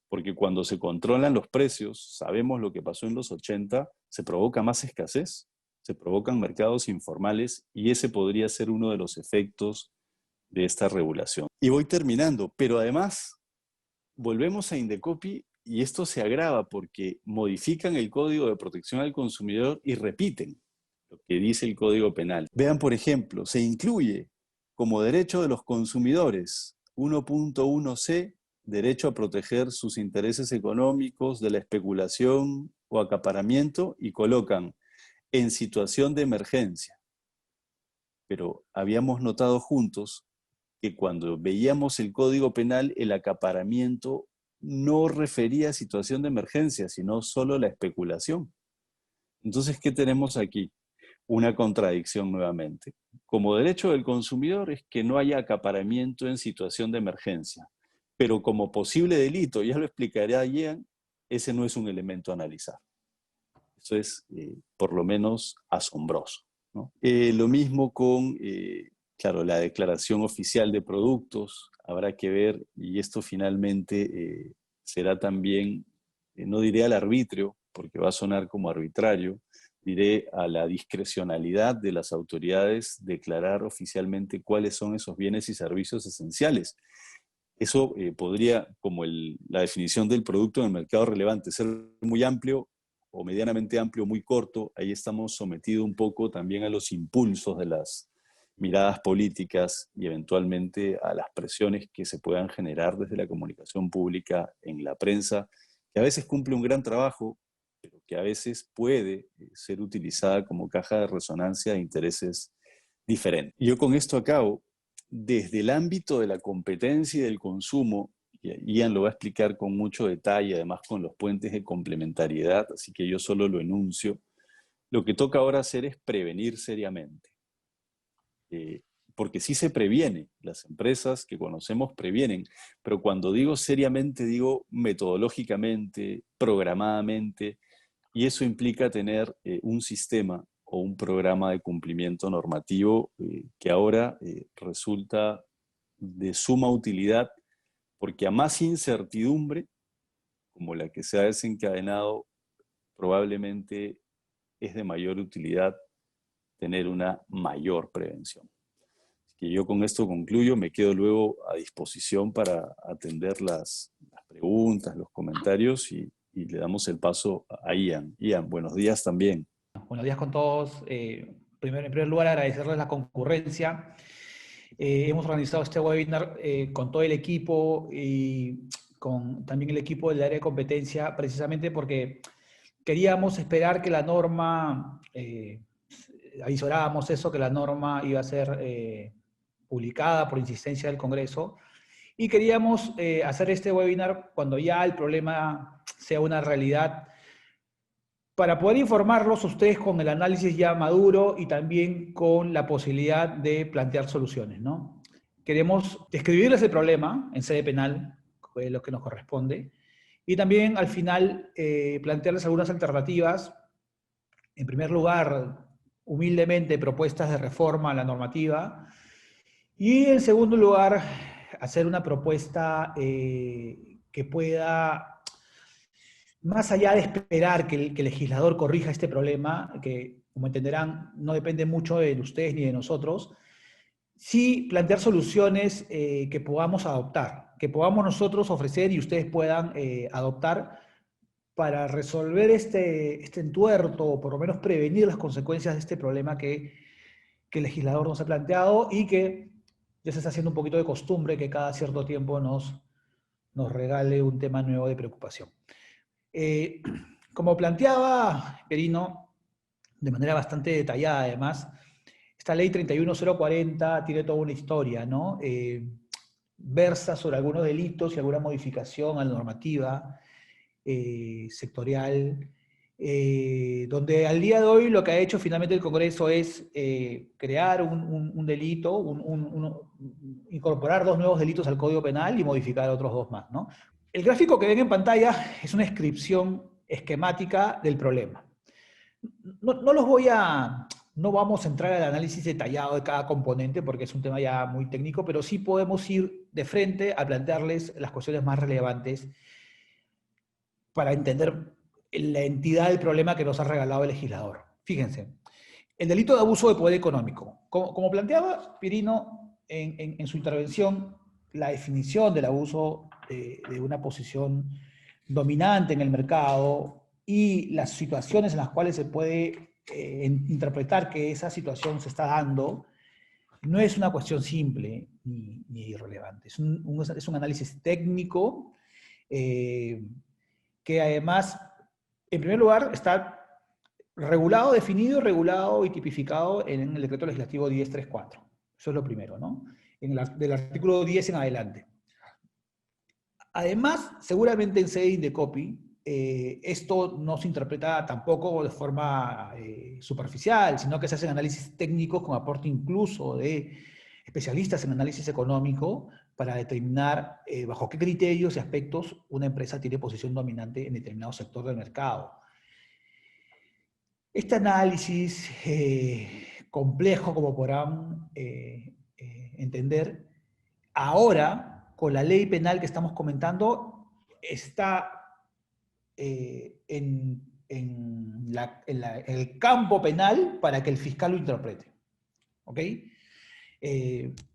porque cuando se controlan los precios, sabemos lo que pasó en los 80, se provoca más escasez, se provocan mercados informales y ese podría ser uno de los efectos de esta regulación. Y voy terminando, pero además volvemos a Indecopi y esto se agrava porque modifican el Código de Protección al Consumidor y repiten lo que dice el Código Penal. Vean, por ejemplo, se incluye como derecho de los consumidores 1.1c, derecho a proteger sus intereses económicos de la especulación o acaparamiento, y colocan en situación de emergencia. Pero habíamos notado juntos que cuando veíamos el Código Penal, el acaparamiento no refería a situación de emergencia, sino solo la especulación. Entonces, ¿qué tenemos aquí? Una contradicción nuevamente. Como derecho del consumidor es que no haya acaparamiento en situación de emergencia, pero como posible delito, ya lo explicará Ian, ese no es un elemento a analizar. Eso es, por lo menos, asombroso, ¿no? Lo mismo con, claro, la declaración oficial de productos. Habrá que ver, y esto finalmente será también, no diré al arbitrio, porque va a sonar como arbitrario, diré a la discrecionalidad de las autoridades declarar oficialmente cuáles son esos bienes y servicios esenciales. Eso podría, como la definición del producto en el mercado relevante, ser muy amplio o medianamente amplio, muy corto. Ahí estamos sometidos un poco también a los impulsos de las miradas políticas y eventualmente a las presiones que se puedan generar desde la comunicación pública en la prensa, que a veces cumple un gran trabajo, pero que a veces puede ser utilizada como caja de resonancia de intereses diferentes. Y yo con esto acabo. Desde el ámbito de la competencia y del consumo, y Ian lo va a explicar con mucho detalle, además con los puentes de complementariedad, así que yo solo lo enuncio, lo que toca ahora hacer es prevenir seriamente. Porque sí se previene, las empresas que conocemos previenen, pero cuando digo seriamente, digo metodológicamente, programadamente, y eso implica tener un sistema o un programa de cumplimiento normativo que ahora resulta de suma utilidad, porque a más incertidumbre, como la que se ha desencadenado, probablemente es de mayor utilidad tener una mayor prevención. Así que yo con esto concluyo, me quedo luego a disposición para atender las preguntas, los comentarios y le damos el paso a Ian. Ian, buenos días también. Buenos días con todos. En primer lugar, agradecerles la concurrencia. Hemos organizado este webinar con todo el equipo y con también el equipo del área de competencia, precisamente porque queríamos esperar que la norma, avisorábamos eso, que la norma iba a ser publicada por insistencia del Congreso, y queríamos hacer este webinar cuando ya el problema sea una realidad, para poder informarlos a ustedes con el análisis ya maduro y también con la posibilidad de plantear soluciones, ¿no? Queremos describirles el problema en sede penal, que es lo que nos corresponde, y también al final plantearles algunas alternativas. En primer lugar, humildemente, propuestas de reforma a la normativa, y en segundo lugar, hacer una propuesta que pueda, más allá de esperar que el legislador corrija este problema, que como entenderán no depende mucho de ustedes ni de nosotros, sí plantear soluciones que podamos adoptar, que podamos nosotros ofrecer y ustedes puedan adoptar para resolver este entuerto, o por lo menos prevenir las consecuencias de este problema que el legislador nos ha planteado y que ya se está haciendo un poquito de costumbre que cada cierto tiempo nos nos regale un tema nuevo de preocupación. Como planteaba Perino, de manera bastante detallada además, esta ley 31040 tiene toda una historia, ¿no? Versa sobre algunos delitos y alguna modificación a la normativa sectorial, donde al día de hoy lo que ha hecho finalmente el Congreso es crear un delito, incorporar 2 nuevos delitos al Código Penal y modificar otros 2 más, ¿no? El gráfico que ven en pantalla es una descripción esquemática del problema. No vamos a entrar al análisis detallado de cada componente porque es un tema ya muy técnico, pero sí podemos ir de frente a plantearles las cuestiones más relevantes para entender la entidad del problema que nos ha regalado el legislador. Fíjense, el delito de abuso de poder económico. Como planteaba Pirino en su intervención, la definición del abuso de una posición dominante en el mercado y las situaciones en las cuales se puede interpretar que esa situación se está dando, no es una cuestión simple ni irrelevante. Es un análisis técnico que además, en primer lugar, está regulado, definido, regulado y tipificado en el decreto legislativo 1034. Eso es lo primero, ¿no? Del artículo 10 en adelante. Además, seguramente en sede Indecopi, esto no se interpreta tampoco de forma superficial, sino que se hacen análisis técnicos con aporte incluso de especialistas en análisis económico para determinar bajo qué criterios y aspectos una empresa tiene posición dominante en determinado sector del mercado. Este análisis complejo, como podrán entender, ahora, con la ley penal que estamos comentando, está en el campo penal para que el fiscal lo interprete. ¿Ok?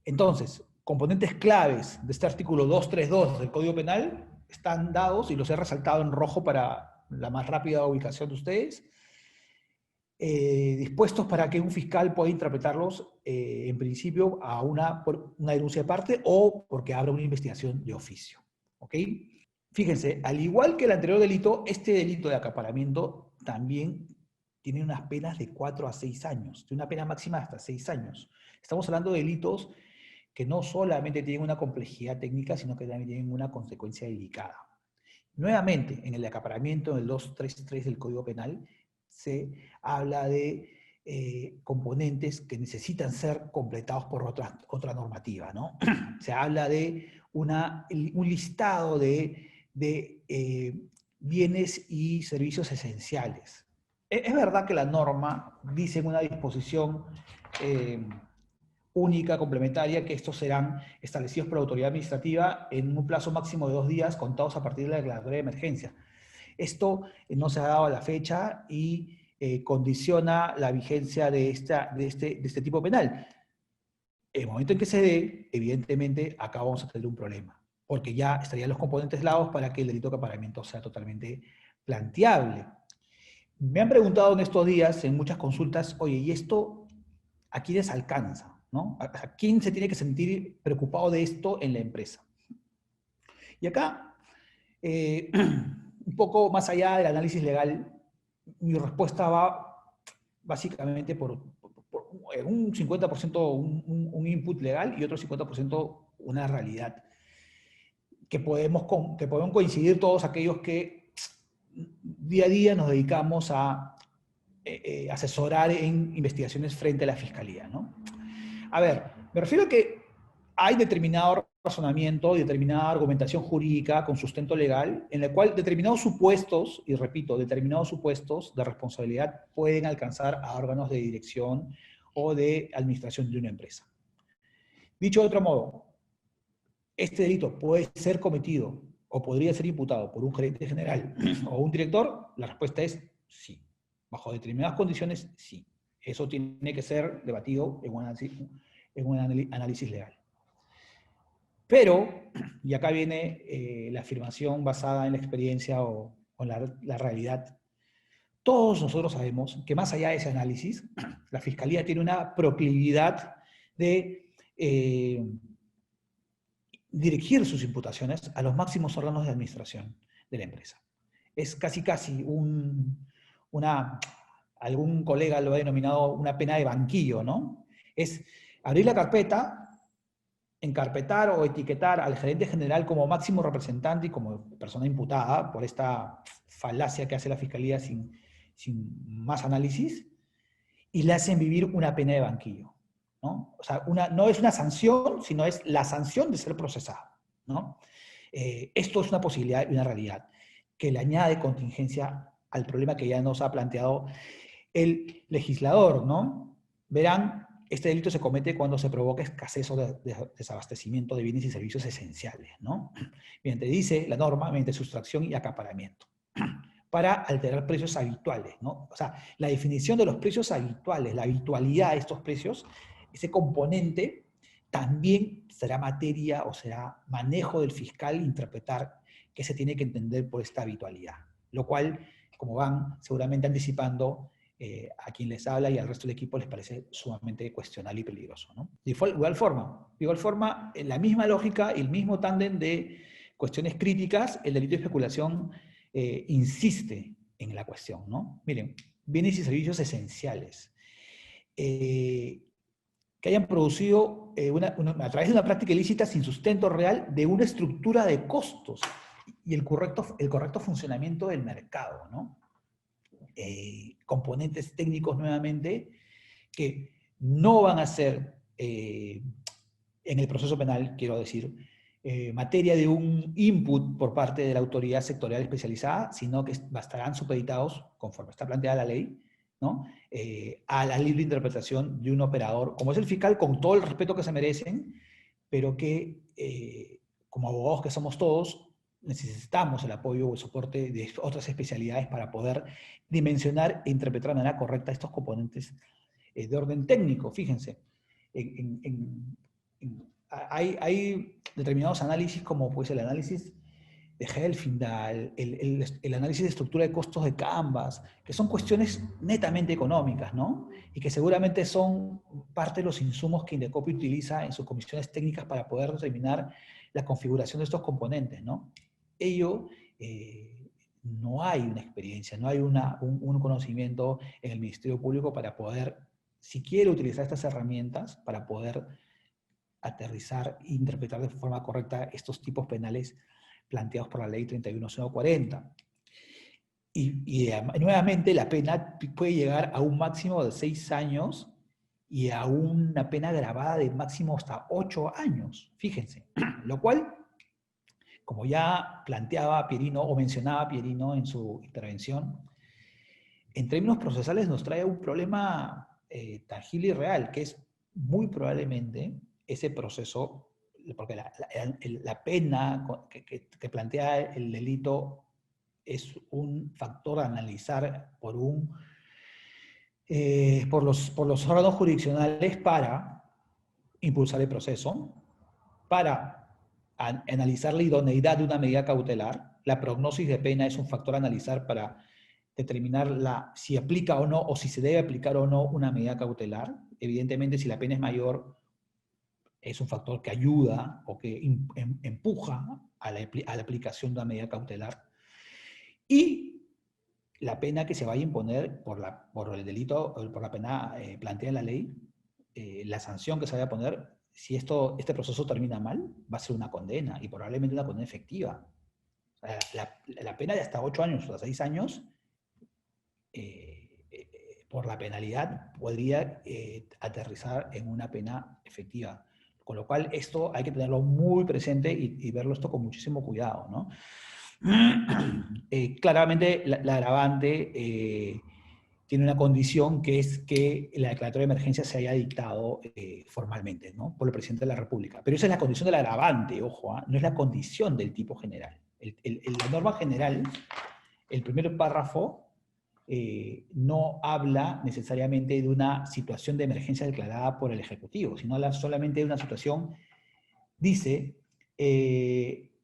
Entonces, componentes claves de este artículo 232 del Código Penal están dados y los he resaltado en rojo para la más rápida ubicación de ustedes, dispuestos para que un fiscal pueda interpretarlos en principio por una denuncia de parte o porque abra una investigación de oficio. ¿Ok? Fíjense, al igual que el anterior delito, este delito de acaparamiento también tiene unas penas de 4 a 6 años, tiene una pena máxima hasta 6 años. Estamos hablando de delitos que no solamente tienen una complejidad técnica, sino que también tienen una consecuencia delicada. Nuevamente, en el de acaparamiento, en el 233 del Código Penal, se habla de componentes que necesitan ser completados por otra normativa, ¿no? Se habla de un listado de bienes y servicios esenciales. Es verdad que la norma dice en una disposición única, complementaria, que estos serán establecidos por la autoridad administrativa en un plazo máximo de 2 días contados a partir de la declaratoria de emergencia. Esto no se ha dado a la fecha y condiciona la vigencia de este tipo penal. En el momento en que se dé, evidentemente, acá vamos a tener un problema, porque ya estarían los componentes dados para que el delito de acaparamiento sea totalmente planteable. Me han preguntado en estos días, en muchas consultas, oye, ¿y esto a quiénes alcanza? ¿No? ¿A quién se tiene que sentir preocupado de esto en la empresa? Y acá, un poco más allá del análisis legal, mi respuesta va básicamente por un 50% un input legal y otro 50% una realidad. Que podemos coincidir todos aquellos que día a día nos dedicamos a asesorar en investigaciones frente a la Fiscalía, ¿no? A ver, me refiero a que hay determinado razonamiento y determinada argumentación jurídica con sustento legal en la cual determinados supuestos, y repito, determinados supuestos de responsabilidad pueden alcanzar a órganos de dirección o de administración de una empresa. Dicho de otro modo, este delito puede ser cometido o podría ser imputado por un gerente general o un director. La respuesta es sí. Bajo determinadas condiciones, sí. Eso tiene que ser debatido en un análisis legal. Pero, y acá viene la afirmación basada en la experiencia o la realidad, todos nosotros sabemos que más allá de ese análisis, la Fiscalía tiene una proclividad de dirigir sus imputaciones a los máximos órganos de administración de la empresa. Es casi algún colega lo ha denominado una pena de banquillo, ¿no? Es abrir la carpeta, encarpetar o etiquetar al gerente general como máximo representante y como persona imputada por esta falacia que hace la Fiscalía sin más análisis, y le hacen vivir una pena de banquillo, ¿no? O sea, no es una sanción, sino es la sanción de ser procesado, ¿no? Esto es una posibilidad y una realidad que le añade contingencia al problema que ya nos ha planteado el legislador, ¿no? Verán, este delito se comete cuando se provoca escasez o desabastecimiento de bienes y servicios esenciales, ¿no? Mediante, dice la norma, mediante sustracción y acaparamiento, para alterar precios habituales, ¿no? O sea, la definición de los precios habituales, la habitualidad de estos precios, ese componente también será materia o será manejo del fiscal interpretar qué se tiene que entender por esta habitualidad, lo cual, como van seguramente anticipando, a quien les habla y al resto del equipo les parece sumamente cuestionable y peligroso, ¿no? De igual forma, en la misma lógica, el mismo tándem de cuestiones críticas, el delito de especulación insiste en la cuestión, ¿no? Miren, bienes y servicios esenciales que hayan producido a través de una práctica ilícita sin sustento real de una estructura de costos y el correcto funcionamiento del mercado, ¿no? Componentes técnicos nuevamente que no van a ser en el proceso penal, quiero decir, materia de un input por parte de la autoridad sectorial especializada, sino que estarán supeditados, conforme está planteada la ley, ¿no? A la libre interpretación de un operador, como es el fiscal, con todo el respeto que se merecen, pero que, como abogados que somos todos, necesitamos el apoyo o el soporte de otras especialidades para poder dimensionar e interpretar de manera correcta estos componentes de orden técnico. Fíjense, hay determinados análisis como pues el análisis de Helfindal, el análisis de estructura de costos de Canvas, que son cuestiones netamente económicas, ¿no? Y que seguramente son parte de los insumos que Indecopi utiliza en sus comisiones técnicas para poder determinar la configuración de estos componentes, ¿no? Ello, no hay una experiencia, no hay un conocimiento en el Ministerio Público para poder, siquiera utilizar estas herramientas para poder aterrizar e interpretar de forma correcta estos tipos penales planteados por la ley 31140. Y nuevamente la pena puede llegar a un máximo de 6 años y a una pena agravada de máximo hasta 8 años, fíjense. Lo cual, como ya planteaba Pierino o mencionaba Pierino en su intervención, en términos procesales nos trae un problema tangible y real, que es muy probablemente ese proceso, porque la pena que plantea el delito es un factor a analizar por los órganos jurisdiccionales para impulsar el proceso, para analizar la idoneidad de una medida cautelar. La prognosis de pena es un factor a analizar para determinar si aplica o no, o si se debe aplicar o no una medida cautelar. Evidentemente, si la pena es mayor, es un factor que ayuda o que empuja a la aplicación de una medida cautelar. Y la pena que se vaya a imponer por el delito, por la pena planteada en la ley, la sanción que se vaya a poner, si este proceso termina mal, va a ser una condena, y probablemente una condena efectiva. O sea, la pena de hasta 8 años o hasta 6 años, por la penalidad, podría aterrizar en una pena efectiva. Con lo cual, esto hay que tenerlo muy presente y verlo esto con muchísimo cuidado, ¿no? Claramente, la agravante tiene una condición que es que la declaratoria de emergencia se haya dictado formalmente, ¿no? Por el presidente de la República. Pero esa es la condición del agravante, ojo, no es la condición del tipo general. La norma general, el primer párrafo, no habla necesariamente de una situación de emergencia declarada por el Ejecutivo, sino habla solamente de una situación, dice,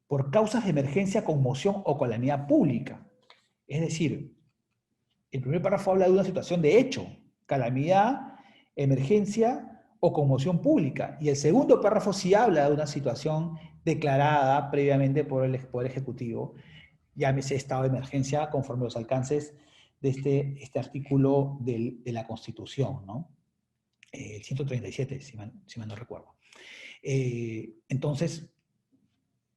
por causas de emergencia, conmoción o calamidad pública. Es decir, el primer párrafo habla de una situación de hecho, calamidad, emergencia o conmoción pública. Y el segundo párrafo sí habla de una situación declarada previamente por el Poder Ejecutivo, llámese estado de emergencia, conforme a los alcances de este artículo de la Constitución, ¿no? El 137, si mal no recuerdo. Entonces,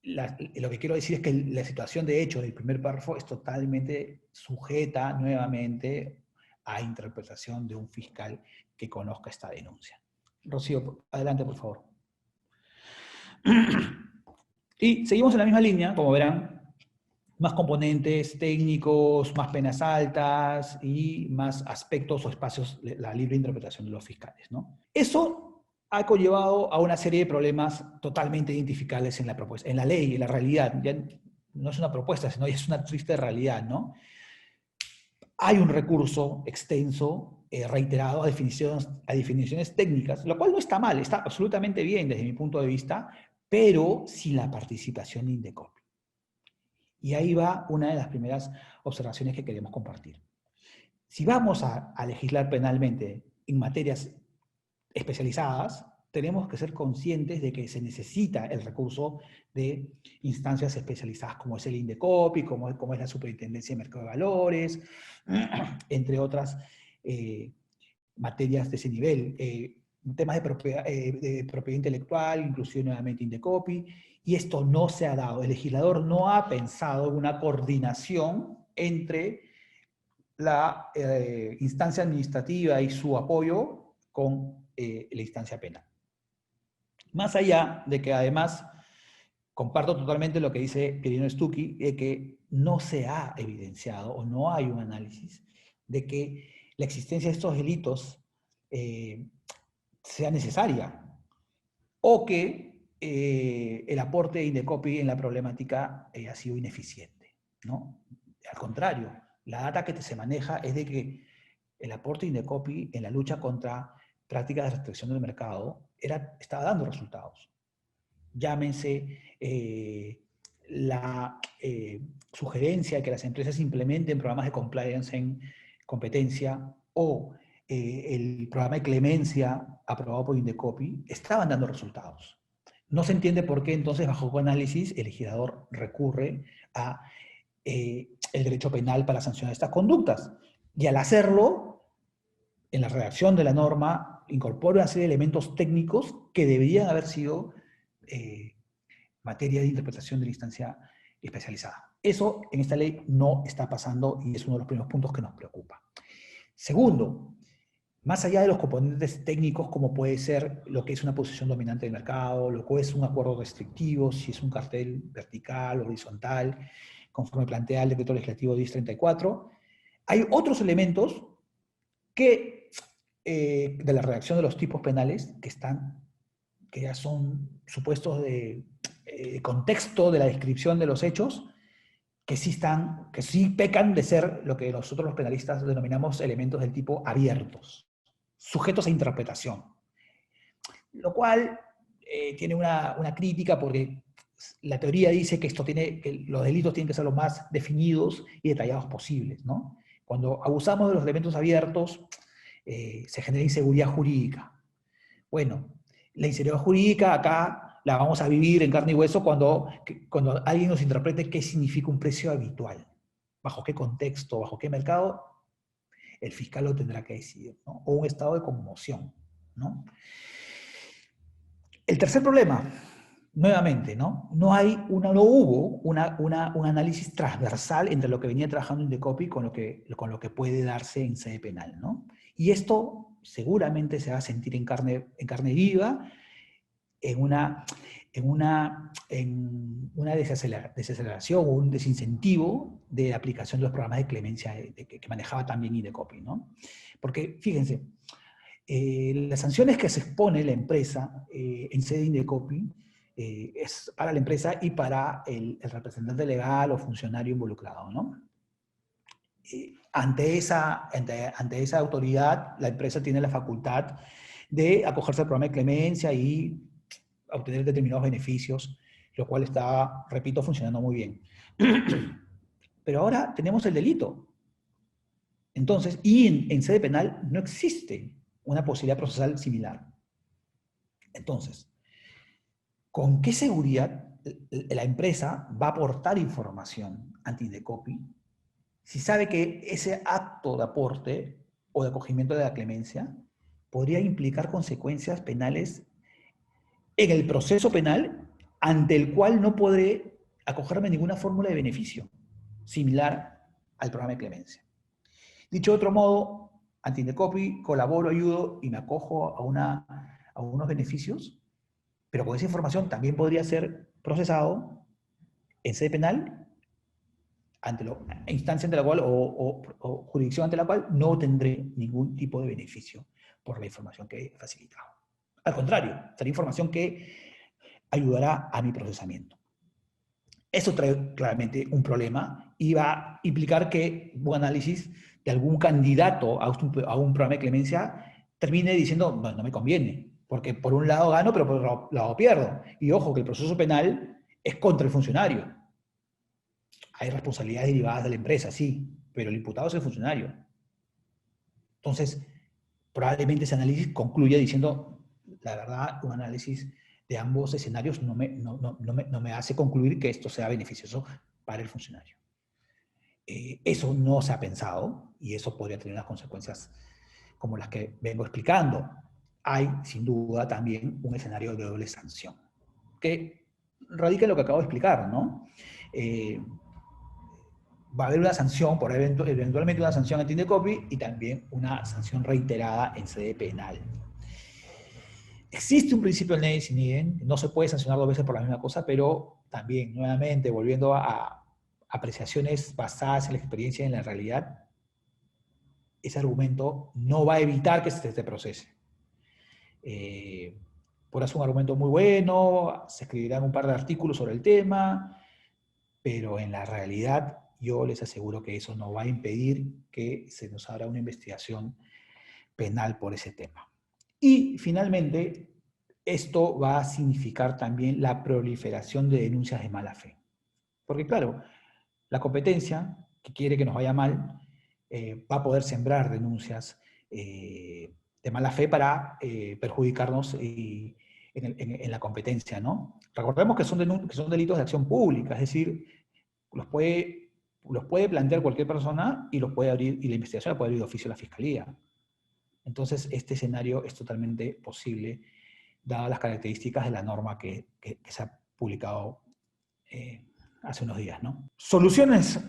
lo que quiero decir es que la situación de hecho del primer párrafo es totalmente sujeta nuevamente a interpretación de un fiscal que conozca esta denuncia. Rocío, adelante, por favor. Y seguimos en la misma línea, como verán, más componentes técnicos, más penas altas y más aspectos o espacios de la libre interpretación de los fiscales, ¿no? Eso ha conllevado a una serie de problemas totalmente identificables en la propuesta, en la ley, en la realidad. Ya no es una propuesta, sino es una triste realidad, ¿no? Hay un recurso extenso, reiterado a definiciones técnicas, lo cual no está mal, está absolutamente bien desde mi punto de vista, pero sin la participación de Indecopi. Y ahí va una de las primeras observaciones que queremos compartir. Si vamos a legislar penalmente en materias especializadas, tenemos que ser conscientes de que se necesita el recurso de instancias especializadas como es el Indecopi, como es la Superintendencia de Mercado de Valores, entre otras materias de ese nivel. Temas de propiedad intelectual, inclusive nuevamente Indecopi, y esto no se ha dado. El legislador no ha pensado en una coordinación entre la instancia administrativa y su apoyo con la instancia penal. Más allá de que además comparto totalmente lo que dice Pierino Stucchi, de que no se ha evidenciado o no hay un análisis de que la existencia de estos delitos sea necesaria o que el aporte de Indecopi en la problemática ha sido ineficiente, ¿no? Al contrario, la data que se maneja es de que el aporte de Indecopi en la lucha contra prácticas de restricción del mercado estaba dando resultados. Llámense la sugerencia de que las empresas implementen programas de compliance en competencia o el programa de clemencia aprobado por Indecopi, estaban dando resultados. No se entiende por qué entonces, bajo análisis, el legislador recurre a el derecho penal para sancionar estas conductas. Y al hacerlo, en la redacción de la norma, incorpora una serie de elementos técnicos que deberían haber sido materia de interpretación de la instancia especializada. Eso en esta ley no está pasando y es uno de los primeros puntos que nos preocupa. Segundo, más allá de los componentes técnicos, como puede ser lo que es una posición dominante del mercado, lo que es un acuerdo restrictivo, si es un cartel vertical o horizontal, conforme plantea el decreto legislativo 1034, hay otros elementos que, de la redacción de los tipos penales que ya son supuestos de contexto de la descripción de los hechos, que sí pecan de ser lo que nosotros los penalistas denominamos elementos del tipo abiertos, sujetos a interpretación. Lo cual tiene una crítica porque la teoría dice que los delitos tienen que ser lo más definidos y detallados posibles, ¿no? Cuando abusamos de los elementos abiertos, se genera inseguridad jurídica. Bueno, la inseguridad jurídica acá la vamos a vivir en carne y hueso cuando alguien nos interprete qué significa un precio habitual, bajo qué contexto, bajo qué mercado, el fiscal lo tendrá que decidir, ¿no? O un estado de conmoción, ¿no? El tercer problema, nuevamente, ¿no? No hubo un análisis transversal entre lo que venía trabajando Indecopi con lo que puede darse en sede penal, ¿no? Y esto seguramente se va a sentir en carne viva en una desaceleración o un desincentivo de la aplicación de los programas de clemencia que manejaba también Indecopi, ¿no? Porque, fíjense, las sanciones que se expone la empresa en sede Indecopi es para la empresa y para el representante legal o funcionario involucrado, ¿no? Ante esa autoridad, la empresa tiene la facultad de acogerse al programa de clemencia y obtener determinados beneficios, lo cual está, repito, funcionando muy bien. Pero ahora tenemos el delito. Entonces, y en sede penal no existe una posibilidad procesal similar. Entonces, ¿con qué seguridad la empresa va a aportar información ante Indecopi si sabe que ese acto de aporte o de acogimiento de la clemencia podría implicar consecuencias penales en el proceso penal ante el cual no podré acogerme a ninguna fórmula de beneficio similar al programa de clemencia. Dicho de otro modo, ante Indecopi colaboro, ayudo y me acojo a unos beneficios, pero con esa información también podría ser procesado en sede penal ante la instancia ante la cual o jurisdicción ante la cual no tendré ningún tipo de beneficio por la información que he facilitado. Al contrario, será información que ayudará a mi procesamiento. Eso trae claramente un problema y va a implicar que un análisis de algún candidato a un programa de clemencia termine diciendo, no me conviene, porque por un lado gano, pero por otro lado pierdo. Y ojo, que el proceso penal es contra el funcionario. Hay responsabilidades derivadas de la empresa, sí, pero el imputado es el funcionario. Entonces, probablemente ese análisis concluya diciendo, la verdad, un análisis de ambos escenarios no me hace concluir que esto sea beneficioso para el funcionario. Eso no se ha pensado y eso podría tener unas consecuencias como las que vengo explicando. Hay, sin duda, también un escenario de doble sanción, que radica en lo que acabo de explicar, ¿no? Va a haber una sanción, eventualmente una sanción ante Indecopi y también una sanción reiterada en sede penal. Existe un principio del ne sin idem, no se puede sancionar dos veces por la misma cosa, pero también, nuevamente, volviendo a apreciaciones basadas en la experiencia y en la realidad, ese argumento no va a evitar que se procese. Por eso es un argumento muy bueno, se escribirán un par de artículos sobre el tema, pero en la realidad yo les aseguro que eso no va a impedir que se nos abra una investigación penal por ese tema. Y finalmente, esto va a significar también la proliferación de denuncias de mala fe. Porque claro, la competencia, que quiere que nos vaya mal, va a poder sembrar denuncias de mala fe para perjudicarnos en la competencia, ¿no? Recordemos que son delitos de acción pública, es decir, los puede plantear cualquier persona y los puede abrir, y la investigación la puede abrir de oficio a la Fiscalía. Entonces, este escenario es totalmente posible, dadas las características de la norma que se ha publicado hace unos días, ¿no? Soluciones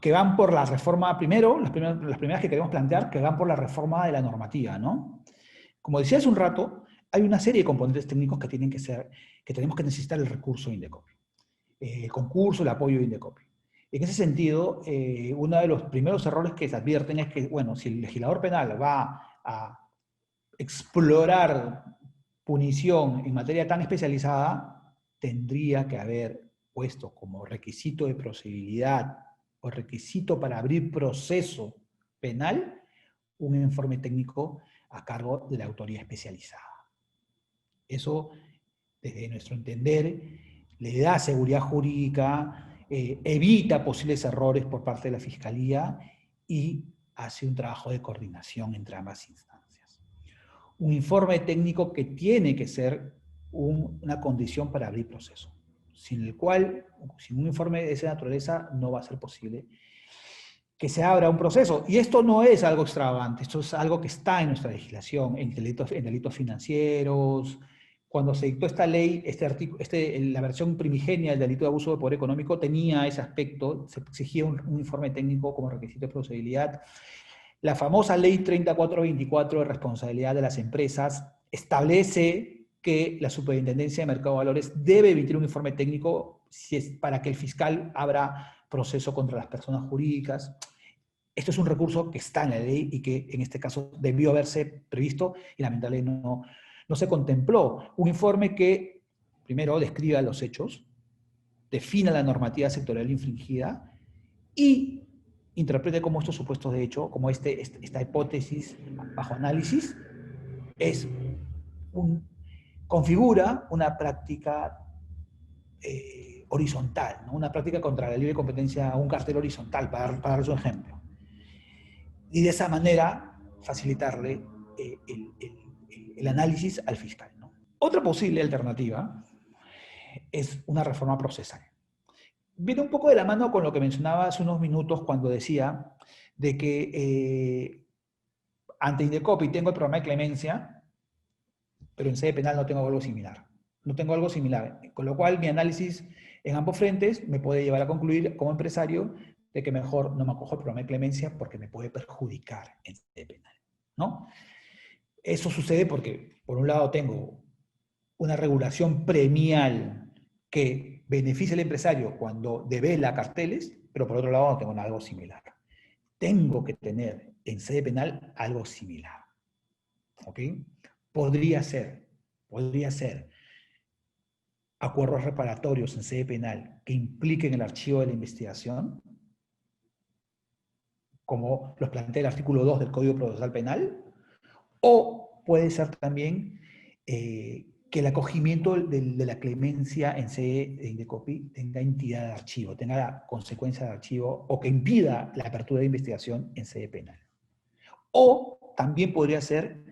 que van por la reforma, primero, las primeras que queremos plantear, que van por la reforma de la normativa, ¿no? Como decía hace un rato, hay una serie de componentes técnicos que tenemos que necesitar el recurso de Indecopi. El concurso, el apoyo de Indecopi. En ese sentido, uno de los primeros errores que se advierten es que, bueno, si el legislador penal va a explorar punición en materia tan especializada, tendría que haber puesto como requisito de procedibilidad o requisito para abrir proceso penal un informe técnico a cargo de la autoridad especializada. Eso, desde nuestro entender, le da seguridad jurídica, evita posibles errores por parte de la Fiscalía y hace un trabajo de coordinación entre ambas instancias. Un informe técnico que tiene que ser una condición para abrir proceso, sin el cual, sin un informe de esa naturaleza, no va a ser posible que se abra un proceso. Y esto no es algo extravagante, esto es algo que está en nuestra legislación, en delitos financieros. Cuando se dictó esta ley, la versión primigenia del delito de abuso de poder económico tenía ese aspecto, se exigía un informe técnico como requisito de procedibilidad. La famosa ley 3424 de responsabilidad de las empresas establece que la Superintendencia de Mercado de Valores debe emitir un informe técnico para que el fiscal abra proceso contra las personas jurídicas. Esto es un recurso que está en la ley y que en este caso debió haberse previsto y lamentablemente no se contempló. Un informe que primero describa los hechos, defina la normativa sectorial infringida y interprete como estos supuestos de hecho, como esta hipótesis bajo análisis, configura una práctica horizontal, ¿no? Una práctica contra la libre competencia, un cartel horizontal, para dar un ejemplo. Y de esa manera facilitarle el análisis al fiscal, ¿no? Otra posible alternativa es una reforma procesal. Viene un poco de la mano con lo que mencionaba hace unos minutos cuando decía de que ante Indecopi tengo el programa de clemencia, pero en sede penal no tengo algo similar. No tengo algo similar. Con lo cual mi análisis en ambos frentes me puede llevar a concluir como empresario de que mejor no me acojo al programa de clemencia porque me puede perjudicar en sede penal, ¿no? Eso sucede porque, por un lado, tengo una regulación premial que beneficia al empresario cuando devela carteles, pero por otro lado no tengo algo similar. Tengo que tener en sede penal algo similar. ¿Ok? Podría ser acuerdos reparatorios en sede penal que impliquen el archivo de la investigación, como los plantea el artículo 2 del Código Procesal Penal, o puede ser también que el acogimiento de la clemencia en sede de Indecopi tenga entidad de archivo, tenga la consecuencia de archivo, o que impida la apertura de investigación en sede penal. O también podría ser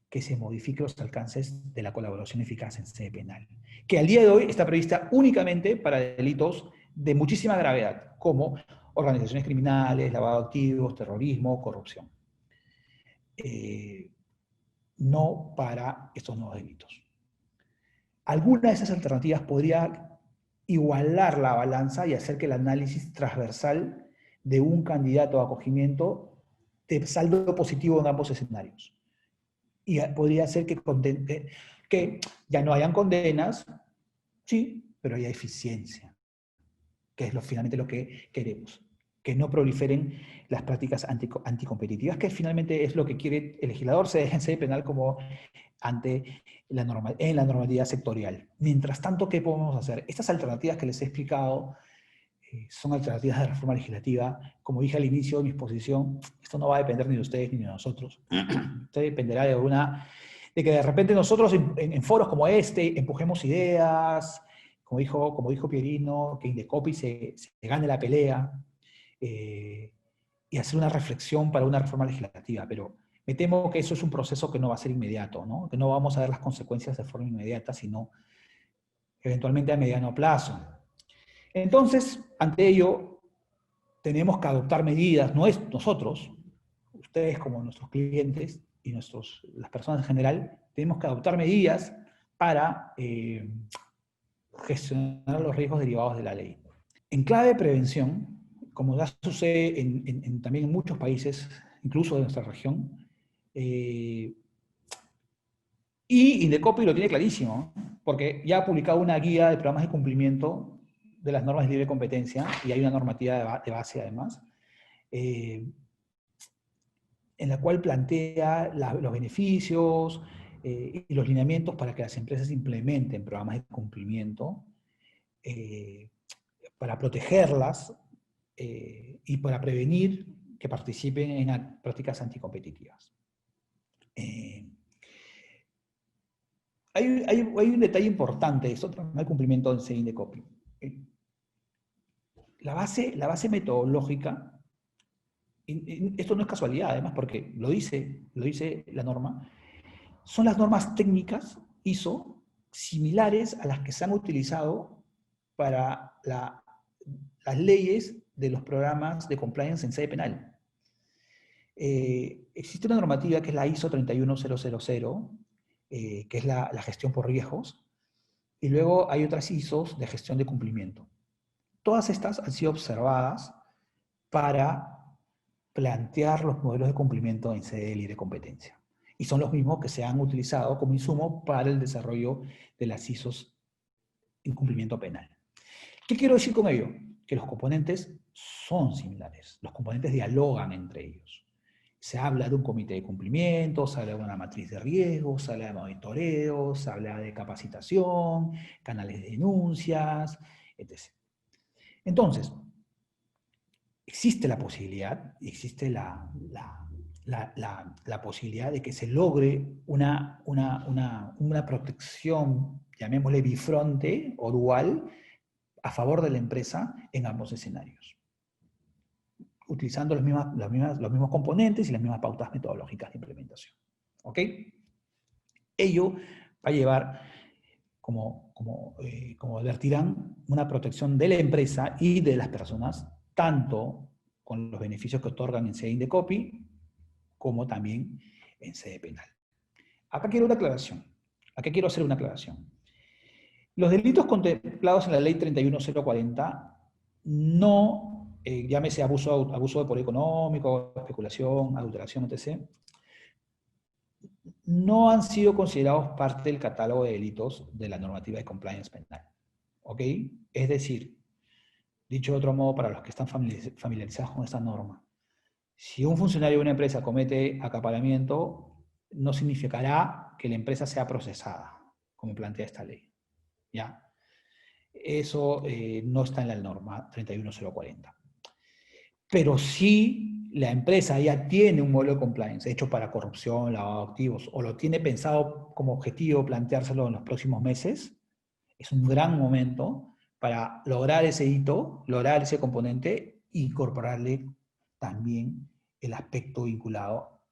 que se modifiquen los alcances de la colaboración eficaz en sede penal, que al día de hoy está prevista únicamente para delitos de muchísima gravedad, como organizaciones criminales, lavado de activos, terrorismo, corrupción. No para estos nuevos delitos. Alguna de esas alternativas podría igualar la balanza y hacer que el análisis transversal de un candidato a acogimiento te saldo positivo en ambos escenarios. Y podría ser que ya no hayan condenas, sí, pero haya eficiencia, que es finalmente lo que queremos. Que no proliferen las prácticas anticompetitivas, que finalmente es lo que quiere el legislador, sea en sede penal como en la normativa sectorial. Mientras tanto, ¿qué podemos hacer? Estas alternativas que les he explicado son alternativas de reforma legislativa. Como dije al inicio de mi exposición, esto no va a depender ni de ustedes ni de nosotros. Esto dependerá de que de repente nosotros en foros como este empujemos ideas, como dijo Pierino, que Indecopi se gane la pelea, y hacer una reflexión para una reforma legislativa, pero me temo que eso es un proceso que no va a ser inmediato, ¿no? Que no vamos a ver las consecuencias de forma inmediata, sino eventualmente a mediano plazo. Entonces, ante ello, tenemos que adoptar medidas, nosotros, ustedes como nuestros clientes y las personas en general, tenemos que adoptar medidas para gestionar los riesgos derivados de la ley. En clave de prevención, como ya sucede también en muchos países, incluso de nuestra región, y Indecopi lo tiene clarísimo, porque ya ha publicado una guía de programas de cumplimiento de las normas de libre competencia, y hay una normativa de base además, en la cual plantea los beneficios y los lineamientos para que las empresas implementen programas de cumplimiento, para protegerlas y para prevenir que participen en prácticas anticompetitivas. Hay un detalle importante, es otro cumplimiento en Indecopi. La base metodológica, esto no es casualidad además porque lo dice la norma, son las normas técnicas ISO similares a las que se han utilizado para las leyes de los programas de compliance en sede penal. Existe una normativa que es la ISO 31000, que es la gestión por riesgos, y luego hay otras ISOs de gestión de cumplimiento. Todas estas han sido observadas para plantear los modelos de cumplimiento en sede de libre competencia. Y son los mismos que se han utilizado como insumo para el desarrollo de las ISOs en cumplimiento penal. ¿Qué quiero decir con ello? Que los componentes son similares. Los componentes dialogan entre ellos. Se habla de un comité de cumplimiento, se habla de una matriz de riesgos, se habla de monitoreo, se habla de capacitación, canales de denuncias, etc. Entonces, existe la posibilidad, existe la posibilidad de que se logre una protección, llamémosle bifronte o dual, a favor de la empresa en ambos escenarios, utilizando los mismos componentes y las mismas pautas metodológicas de implementación. ¿Ok? Ello va a llevar, como advertirán, una protección de la empresa y de las personas, tanto con los beneficios que otorgan en sede Indecopi, como también en sede penal. Acá quiero una aclaración. Acá quiero hacer una aclaración. Los delitos contemplados en la ley 31040 no, llámese abuso de poder económico, especulación, adulteración, etc., no han sido considerados parte del catálogo de delitos de la normativa de compliance penal. ¿Ok? Es decir, dicho de otro modo, para los que están familiarizados con esta norma, si un funcionario de una empresa comete acaparamiento, no significará que la empresa sea procesada, como plantea esta ley. ¿Ya? Eso no está en la norma 31040. Pero si la empresa ya tiene un modelo de compliance hecho para corrupción, lavado de activos, o lo tiene pensado como objetivo planteárselo en los próximos meses, es un gran momento para lograr ese hito, lograr ese componente e incorporarle también el aspecto vinculado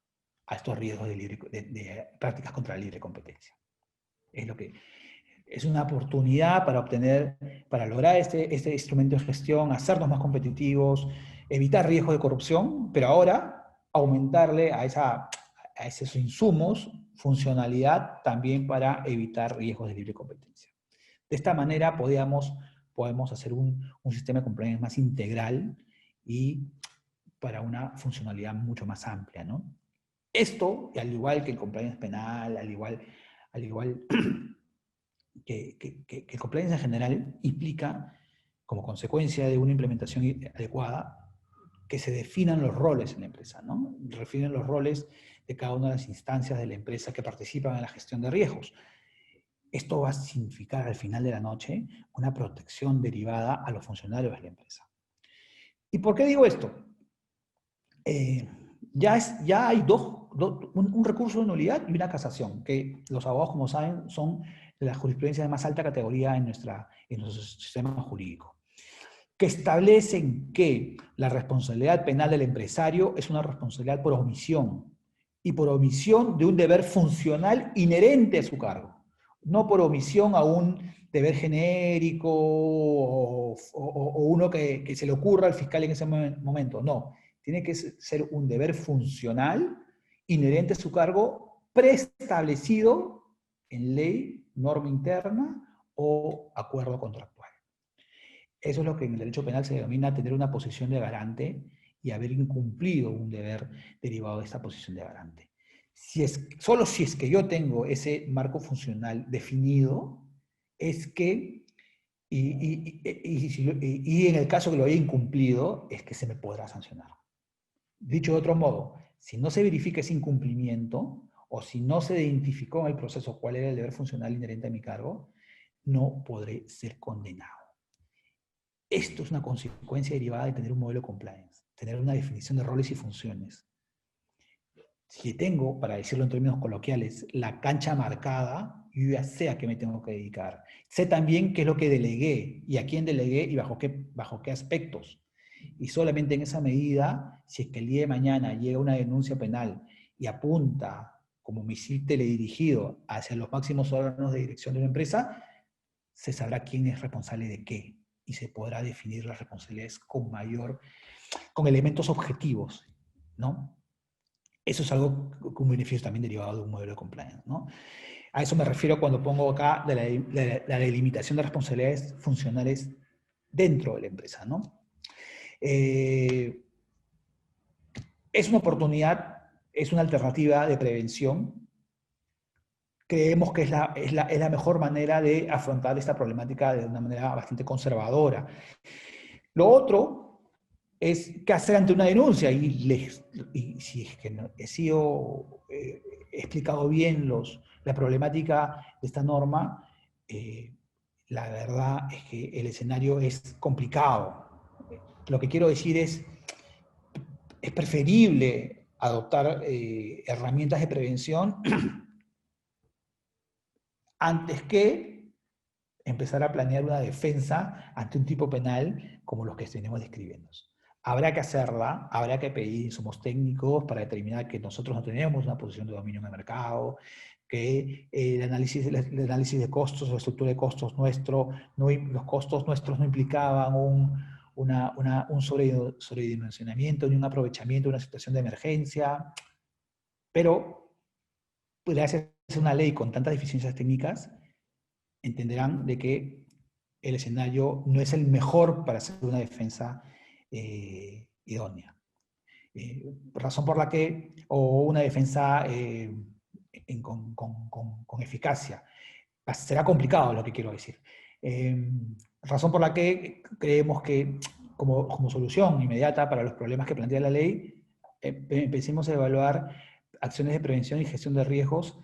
a estos riesgos de prácticas contra la libre competencia. Es una oportunidad para obtener, para lograr este instrumento de gestión, hacernos más competitivos, evitar riesgos de corrupción, pero ahora aumentarle a esos insumos funcionalidad también para evitar riesgos de libre competencia. De esta manera podemos hacer un sistema de compliance más integral y para una funcionalidad mucho más amplia, ¿no? Esto, al igual que el compliance penal, al igual que el compliance en general, implica, como consecuencia de una implementación adecuada, que se definan los roles en la empresa, ¿no? Definen los roles de cada una de las instancias de la empresa que participan en la gestión de riesgos. Esto va a significar al final de la noche una protección derivada a los funcionarios de la empresa. ¿Y por qué digo esto? Ya hay un recurso de nulidad y una casación, que los abogados, como saben, son de la jurisprudencia de más alta categoría en nuestro sistema jurídico, que establecen que la responsabilidad penal del empresario es una responsabilidad por omisión, y por omisión de un deber funcional inherente a su cargo, no por omisión a un deber genérico o uno que se le ocurra al fiscal en ese momento, no. Tiene que ser un deber funcional inherente a su cargo, preestablecido en ley, norma interna o acuerdo contractual. Eso es lo que en el derecho penal se denomina tener una posición de garante y haber incumplido un deber derivado de esta posición de garante. Solo si es que yo tengo ese marco funcional definido, es que, y en el caso que lo haya incumplido, es que se me podrá sancionar. Dicho de otro modo, si no se verifica ese incumplimiento, o si no se identificó en el proceso cuál era el deber funcional inherente a mi cargo, no podré ser condenado. Esto es una consecuencia derivada de tener un modelo de compliance, tener una definición de roles y funciones. Si tengo, para decirlo en términos coloquiales, la cancha marcada, yo ya sé a qué me tengo que dedicar. Sé también qué es lo que delegué y a quién delegué y bajo qué aspectos. Y solamente en esa medida, si es que el día de mañana llega una denuncia penal y apunta como misil teledirigido hacia los máximos órganos de dirección de una empresa, se sabrá quién es responsable de qué y se podrá definir las responsabilidades con elementos objetivos, ¿no? Eso es algo con un beneficio también derivado de un modelo de compliance, ¿no? A eso me refiero cuando pongo acá de la delimitación de responsabilidades funcionales dentro de la empresa, ¿no? Es una oportunidad, es una alternativa de prevención. Creemos que es la mejor manera de afrontar esta problemática de una manera bastante conservadora. Lo otro es qué hacer ante una denuncia, y si es que no, he explicado bien la problemática de esta norma, la verdad es que el escenario es complicado. Lo que quiero decir es preferible adoptar herramientas de prevención antes que empezar a planear una defensa ante un tipo penal como los que tenemos describiendo. habrá que hacerla, habrá que pedir insumos técnicos para determinar que nosotros no tenemos una posición de dominio en el mercado, que el análisis de costos o estructura de costos nuestro, los costos nuestros no implicaban un sobredimensionamiento ni un aprovechamiento de una situación de emergencia, pero gracias a una ley con tantas deficiencias técnicas, entenderán de que el escenario no es el mejor para hacer una defensa idónea. Razón por la que, o una defensa con eficacia. Será complicado lo que quiero decir. Razón por la que creemos que como solución inmediata para los problemas que plantea la ley, empecemos a evaluar acciones de prevención y gestión de riesgos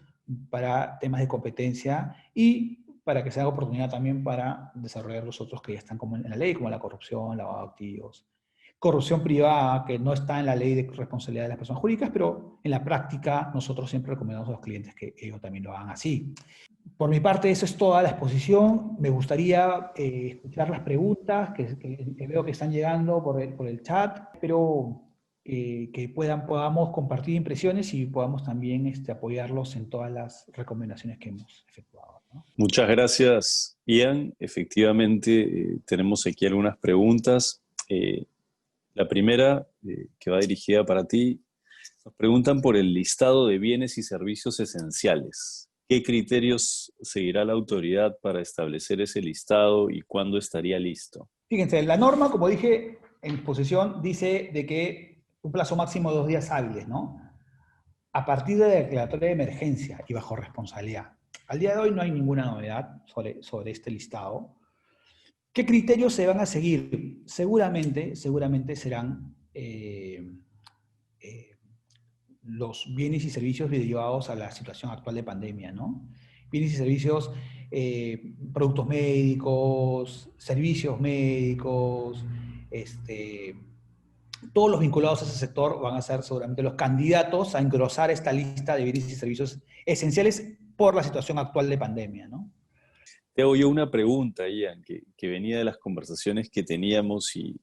para temas de competencia y para que se haga oportunidad también para desarrollar los otros que ya están como en la ley, como la corrupción, lavado de activos. Corrupción privada, que no está en la ley de responsabilidad de las personas jurídicas, pero en la práctica nosotros siempre recomendamos a los clientes que ellos también lo hagan así. Por mi parte, eso es toda la exposición. Me gustaría escuchar las preguntas que veo que están llegando por el chat, pero que podamos compartir impresiones y podamos también apoyarlos en todas las recomendaciones que hemos efectuado, ¿no? Muchas gracias, Ian. Efectivamente, tenemos aquí algunas preguntas. La primera, que va dirigida para ti, nos preguntan por el listado de bienes y servicios esenciales. ¿Qué criterios seguirá la autoridad para establecer ese listado y cuándo estaría listo? Fíjense, la norma, como dije en exposición, dice de que un plazo máximo de 2 días hábiles, ¿no? A partir de la declaratoria de emergencia y bajo responsabilidad. Al día de hoy no hay ninguna novedad sobre este listado. ¿Qué criterios se van a seguir? Seguramente serán los bienes y servicios derivados a la situación actual de pandemia, ¿no? Bienes y servicios, productos médicos, servicios médicos, todos los vinculados a ese sector van a ser seguramente los candidatos a engrosar esta lista de bienes y servicios esenciales por la situación actual de pandemia, ¿no? Te hago yo una pregunta, Ian, que venía de las conversaciones que teníamos y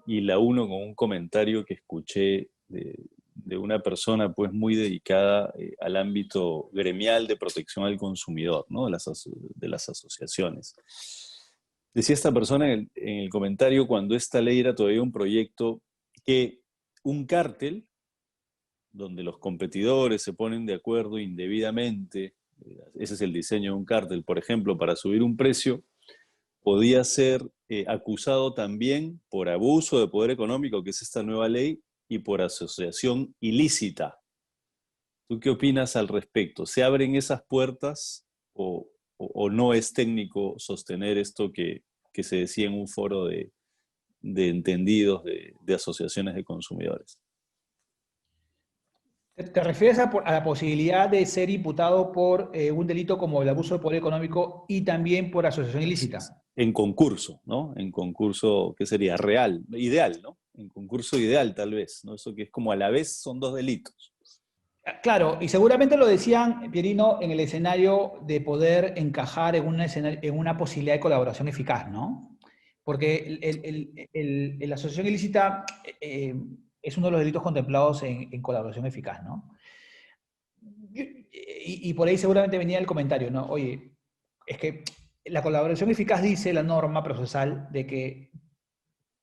la uno con un comentario que escuché de una persona pues muy dedicada al ámbito gremial de protección al consumidor, ¿no? De las asociaciones. Decía esta persona en el comentario, cuando esta ley era todavía un proyecto, que un cártel, donde los competidores se ponen de acuerdo indebidamente, ese es el diseño de un cártel, por ejemplo, para subir un precio, podía ser acusado también por abuso de poder económico, que es esta nueva ley, y por asociación ilícita. ¿Tú qué opinas al respecto? ¿Se abren esas puertas o no es técnico sostener esto que se decía en un foro de entendidos de asociaciones de consumidores? ¿Te refieres a la posibilidad de ser imputado por un delito como el abuso de poder económico y también por asociación ilícita? En concurso, ¿no? En concurso, ¿qué sería? Real, ideal, ¿no? En concurso ideal, tal vez, ¿no? Eso que es como a la vez son 2 delitos. Claro, y seguramente lo decían, Pierino, en el escenario de poder encajar en una posibilidad de colaboración eficaz, ¿no? Porque la asociación ilícita es uno de los delitos contemplados en colaboración eficaz, ¿no? Y por ahí seguramente venía el comentario, ¿no? Oye, es que la colaboración eficaz dice la norma procesal de que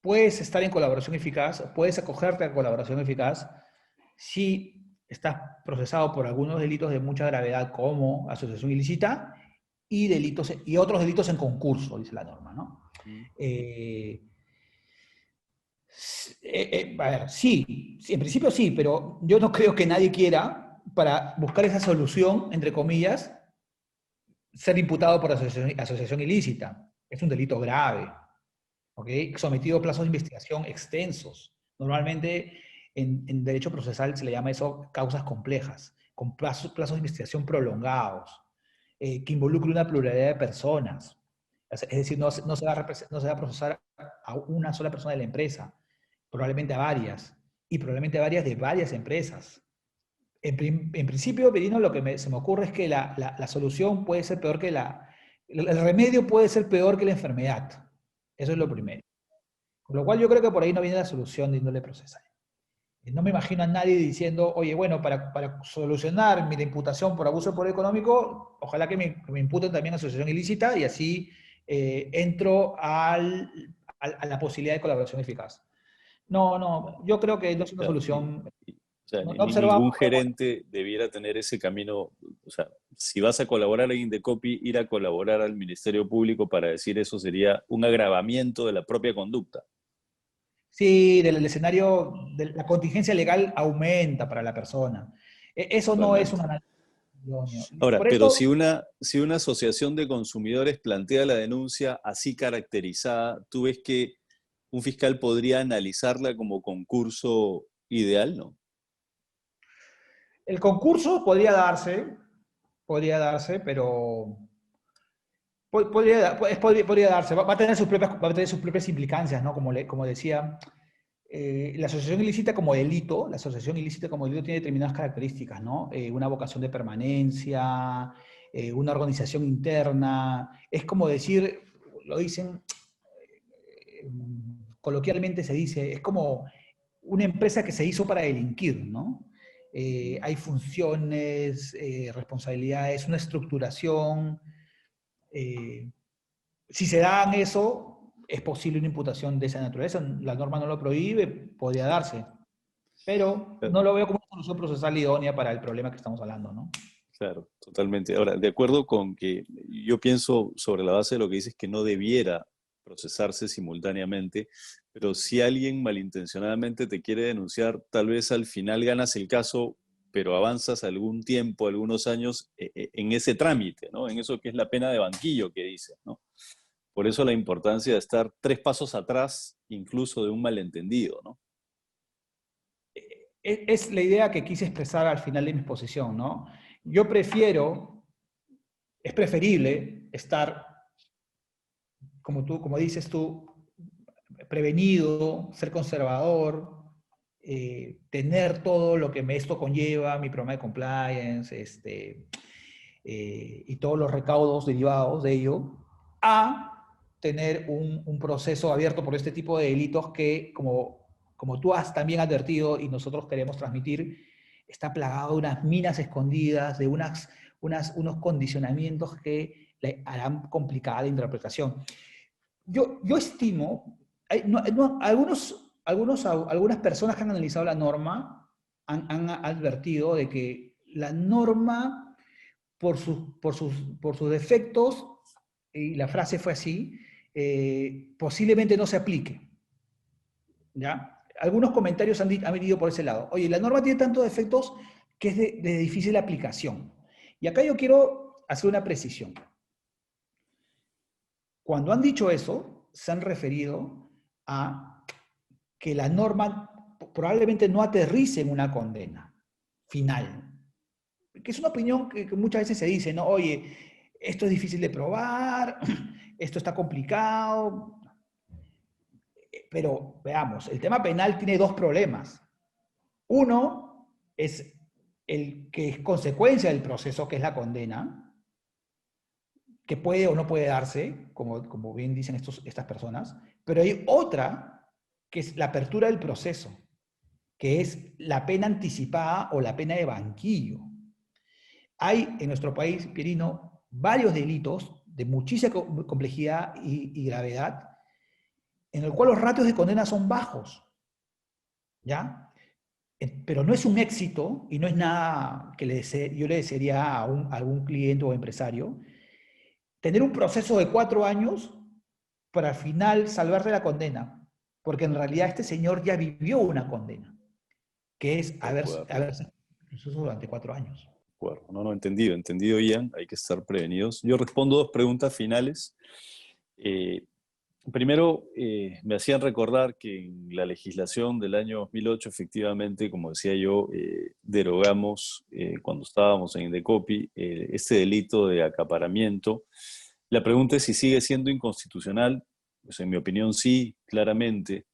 puedes estar en colaboración eficaz, puedes acogerte a colaboración eficaz si estás procesado por algunos delitos de mucha gravedad como asociación ilícita y otros delitos en concurso, dice la norma, ¿no? A ver, sí, en principio sí, pero yo no creo que nadie quiera, para buscar esa solución, entre comillas, ser imputado por asociación ilícita. Es un delito grave, ¿ok? Sometido a plazos de investigación extensos. Normalmente en derecho procesal se le llama eso causas complejas, con plazos de investigación prolongados, que involucre una pluralidad de personas. Es decir, no se va a procesar a una sola persona de la empresa, probablemente a varias, y probablemente a varias de varias empresas. En principio, Perino, lo que se me ocurre es que la solución puede ser peor que el remedio puede ser peor que la enfermedad. Eso es lo primero. Con lo cual yo creo que por ahí no viene la solución de índole procesal. No me imagino a nadie diciendo, oye, bueno, para solucionar mi imputación por abuso de poder económico, ojalá que me imputen también asociación ilícita y así entro a la posibilidad de colaboración eficaz. No, no, yo creo que no es una Claro, solución. o sea, No, no observamos. ningún gerente debiera tener ese camino. O sea, si vas a colaborar en Indecopi, ir a colaborar al Ministerio Público para decir eso sería un agravamiento de la propia conducta. Sí, del escenario, de la contingencia legal aumenta para la persona. Eso no es un Totalmente. análisis idóneo. Ahora, Por pero eso, si una asociación de consumidores plantea la denuncia así caracterizada, ¿tú ves que un fiscal podría analizarla como concurso ideal, no? el concurso podría darse, pero podría darse. Va a tener sus propias implicancias, ¿no? Como decía, la asociación ilícita como delito, tiene determinadas características, ¿no? Una vocación de permanencia, una organización interna. Es como decir, lo dicen, coloquialmente se dice, es como una empresa que se hizo para delinquir, ¿no? Hay funciones, responsabilidades, una estructuración. eh, si se dan eso, es posible una imputación de esa naturaleza. La norma no lo prohíbe, podría darse, pero no lo veo como una solución procesal idónea para el problema que estamos hablando, ¿no? Claro, totalmente. Ahora, de acuerdo con que yo pienso sobre la base de lo que dices que no debiera procesarse simultáneamente, pero si alguien malintencionadamente te quiere denunciar, tal vez al final ganas el caso, pero avanzas algún tiempo, algunos años en ese trámite, ¿no? En eso que es la pena de banquillo que dices, ¿no? Por eso la importancia de estar 3 pasos atrás, incluso de un malentendido, ¿no? Es la idea que quise expresar al final de mi exposición, ¿no? Yo prefiero, es preferible estar, como dices tú, prevenido, ser conservador, tener todo lo que esto conlleva, mi programa de compliance, y todos los recaudos derivados de ello, a tener un proceso abierto por este tipo de delitos que, como tú has también advertido y nosotros queremos transmitir, está plagado de unas minas escondidas, de unos condicionamientos que le harán complicada la interpretación. Yo estimo, algunas personas que han analizado la norma han advertido de que la norma, por sus defectos, y la frase fue así, posiblemente no se aplique. ¿Ya? Algunos comentarios han venido por ese lado. Oye, la norma tiene tantos defectos que es de difícil aplicación. Y acá yo quiero hacer una precisión. Cuando han dicho eso, se han referido a que la norma probablemente no aterrice en una condena final. Que es una opinión que muchas veces se dice, ¿no? Oye, esto es difícil de probar, esto está complicado, pero veamos, el tema penal tiene dos problemas. Uno es el que es consecuencia del proceso, que es la condena, que puede o no puede darse, como bien dicen estas personas, pero hay otra, que es la apertura del proceso, que es la pena anticipada o la pena de banquillo. Hay en nuestro país, Pierino, varios delitos de muchísima complejidad y gravedad, en el cual los ratios de condena son bajos, ¿ya? Pero no es un éxito y no es nada que yo le desearía a algún cliente o empresario, tener un proceso de 4 años para al final salvarse la condena, porque en realidad este señor ya vivió una condena, que es De acuerdo. haberse proceso durante 4 años. De acuerdo. No, entendido, Ian. Hay que estar prevenidos. Yo respondo 2 preguntas finales. Eh, Primero, me hacían recordar que en la legislación del año 2008, efectivamente, como decía yo, derogamos, cuando estábamos en Indecopi, este delito de acaparamiento. La pregunta es si sigue siendo inconstitucional. Pues en mi opinión, sí, claramente.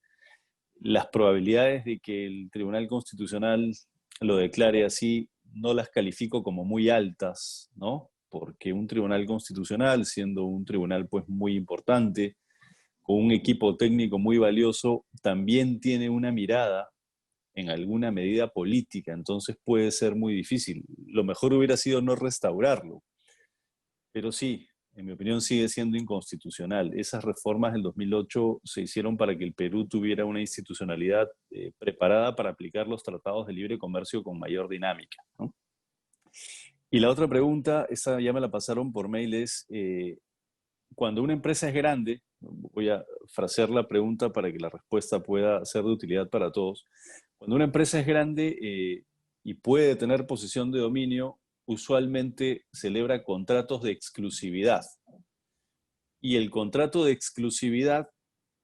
Las probabilidades de que el Tribunal Constitucional lo declare así no las califico como muy altas, ¿no? Porque un tribunal constitucional, siendo un tribunal pues muy importante, con un equipo técnico muy valioso, también tiene una mirada en alguna medida política, entonces puede ser muy difícil. Lo mejor hubiera sido no restaurarlo, pero sí, en mi opinión sigue siendo inconstitucional. Esas reformas del 2008 se hicieron para que el Perú tuviera una institucionalidad preparada para aplicar los tratados de libre comercio con mayor dinámica, ¿no? Y la otra pregunta, esa ya me la pasaron por mail, es cuando una empresa es grande, voy a frasear la pregunta para que la respuesta pueda ser de utilidad para todos. Cuando una empresa es grande y puede tener posición de dominio, usualmente celebra contratos de exclusividad. Y el contrato de exclusividad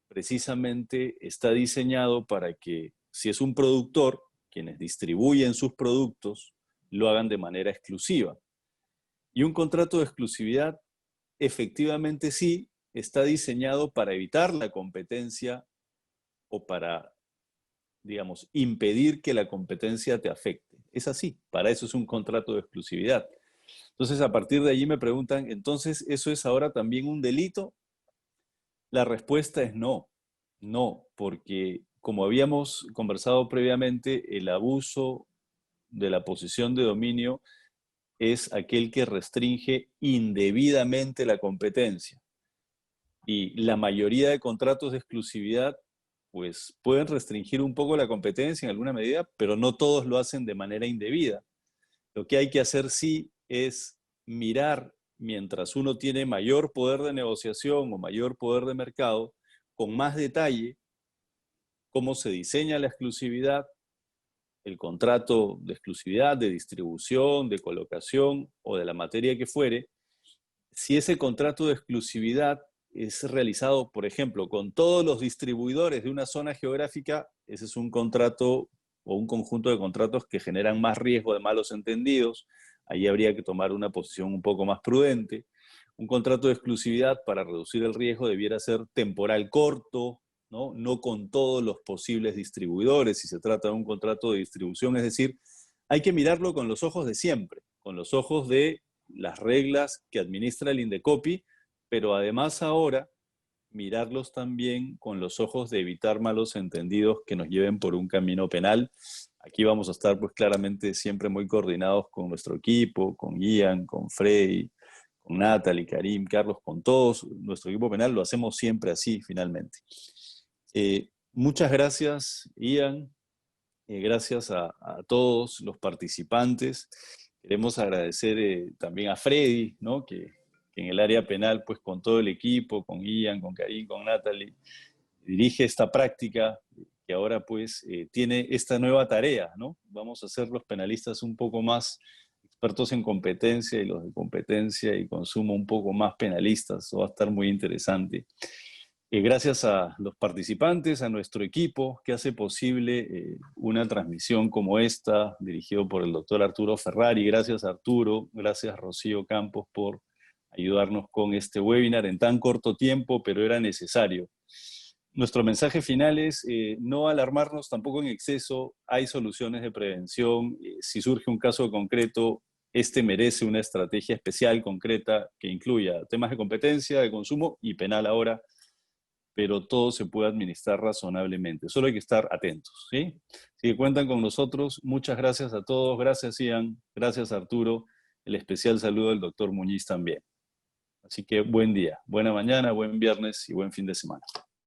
precisamente está diseñado para que, si es un productor, quienes distribuyen sus productos lo hagan de manera exclusiva. Y un contrato de exclusividad efectivamente sí está diseñado para evitar la competencia o para, digamos, impedir que la competencia te afecte. Es así, para eso es un contrato de exclusividad. Entonces, a partir de allí me preguntan, ¿entonces eso es ahora también un delito? La respuesta es no, no, porque como habíamos conversado previamente, el abuso de la posición de dominio es aquel que restringe indebidamente la competencia. Y la mayoría de contratos de exclusividad pues pueden restringir un poco la competencia en alguna medida, pero no todos lo hacen de manera indebida. Lo que hay que hacer sí es mirar, mientras uno tiene mayor poder de negociación o mayor poder de mercado, con más detalle cómo se diseña la exclusividad, el contrato de exclusividad, de distribución, de colocación o de la materia que fuere. Si ese contrato de exclusividad es realizado, por ejemplo, con todos los distribuidores de una zona geográfica, ese es un contrato o un conjunto de contratos que generan más riesgo de malos entendidos. Ahí habría que tomar una posición un poco más prudente. Un contrato de exclusividad para reducir el riesgo debiera ser temporal corto, ¿no? No con todos los posibles distribuidores si se trata de un contrato de distribución. Es decir, hay que mirarlo con los ojos de siempre, con los ojos de las reglas que administra el Indecopi, pero además ahora mirarlos también con los ojos de evitar malos entendidos que nos lleven por un camino penal. Aquí vamos a estar pues claramente siempre muy coordinados con nuestro equipo, con Ian, con Freddy, con Natalie, Karim, Carlos, con todos. Nuestro equipo penal lo hacemos siempre así, finalmente. Muchas gracias, Ian. Gracias a todos los participantes. Queremos agradecer también a Freddy, ¿no? que en el área penal, pues con todo el equipo, con Ian, con Karim, con Natalie, dirige esta práctica que ahora pues tiene esta nueva tarea, ¿no? Vamos a ser los penalistas un poco más expertos en competencia y los de competencia y consumo un poco más penalistas. Eso va a estar muy interesante. Gracias a los participantes, a nuestro equipo que hace posible una transmisión como esta, dirigido por el doctor Arturo Ferrari. Gracias Arturo, gracias Rocío Campos por ayudarnos con este webinar en tan corto tiempo, pero era necesario. Nuestro mensaje final es no alarmarnos tampoco en exceso, hay soluciones de prevención. Si surge un caso concreto, este merece una estrategia especial, concreta, que incluya temas de competencia, de consumo y penal ahora, pero todo se puede administrar razonablemente. Solo hay que estar atentos, ¿sí? Si cuentan con nosotros, muchas gracias a todos. Gracias, Ian. Gracias, Arturo. El especial saludo del doctor Muñiz también. Así que buen día, buena mañana, buen viernes y buen fin de semana.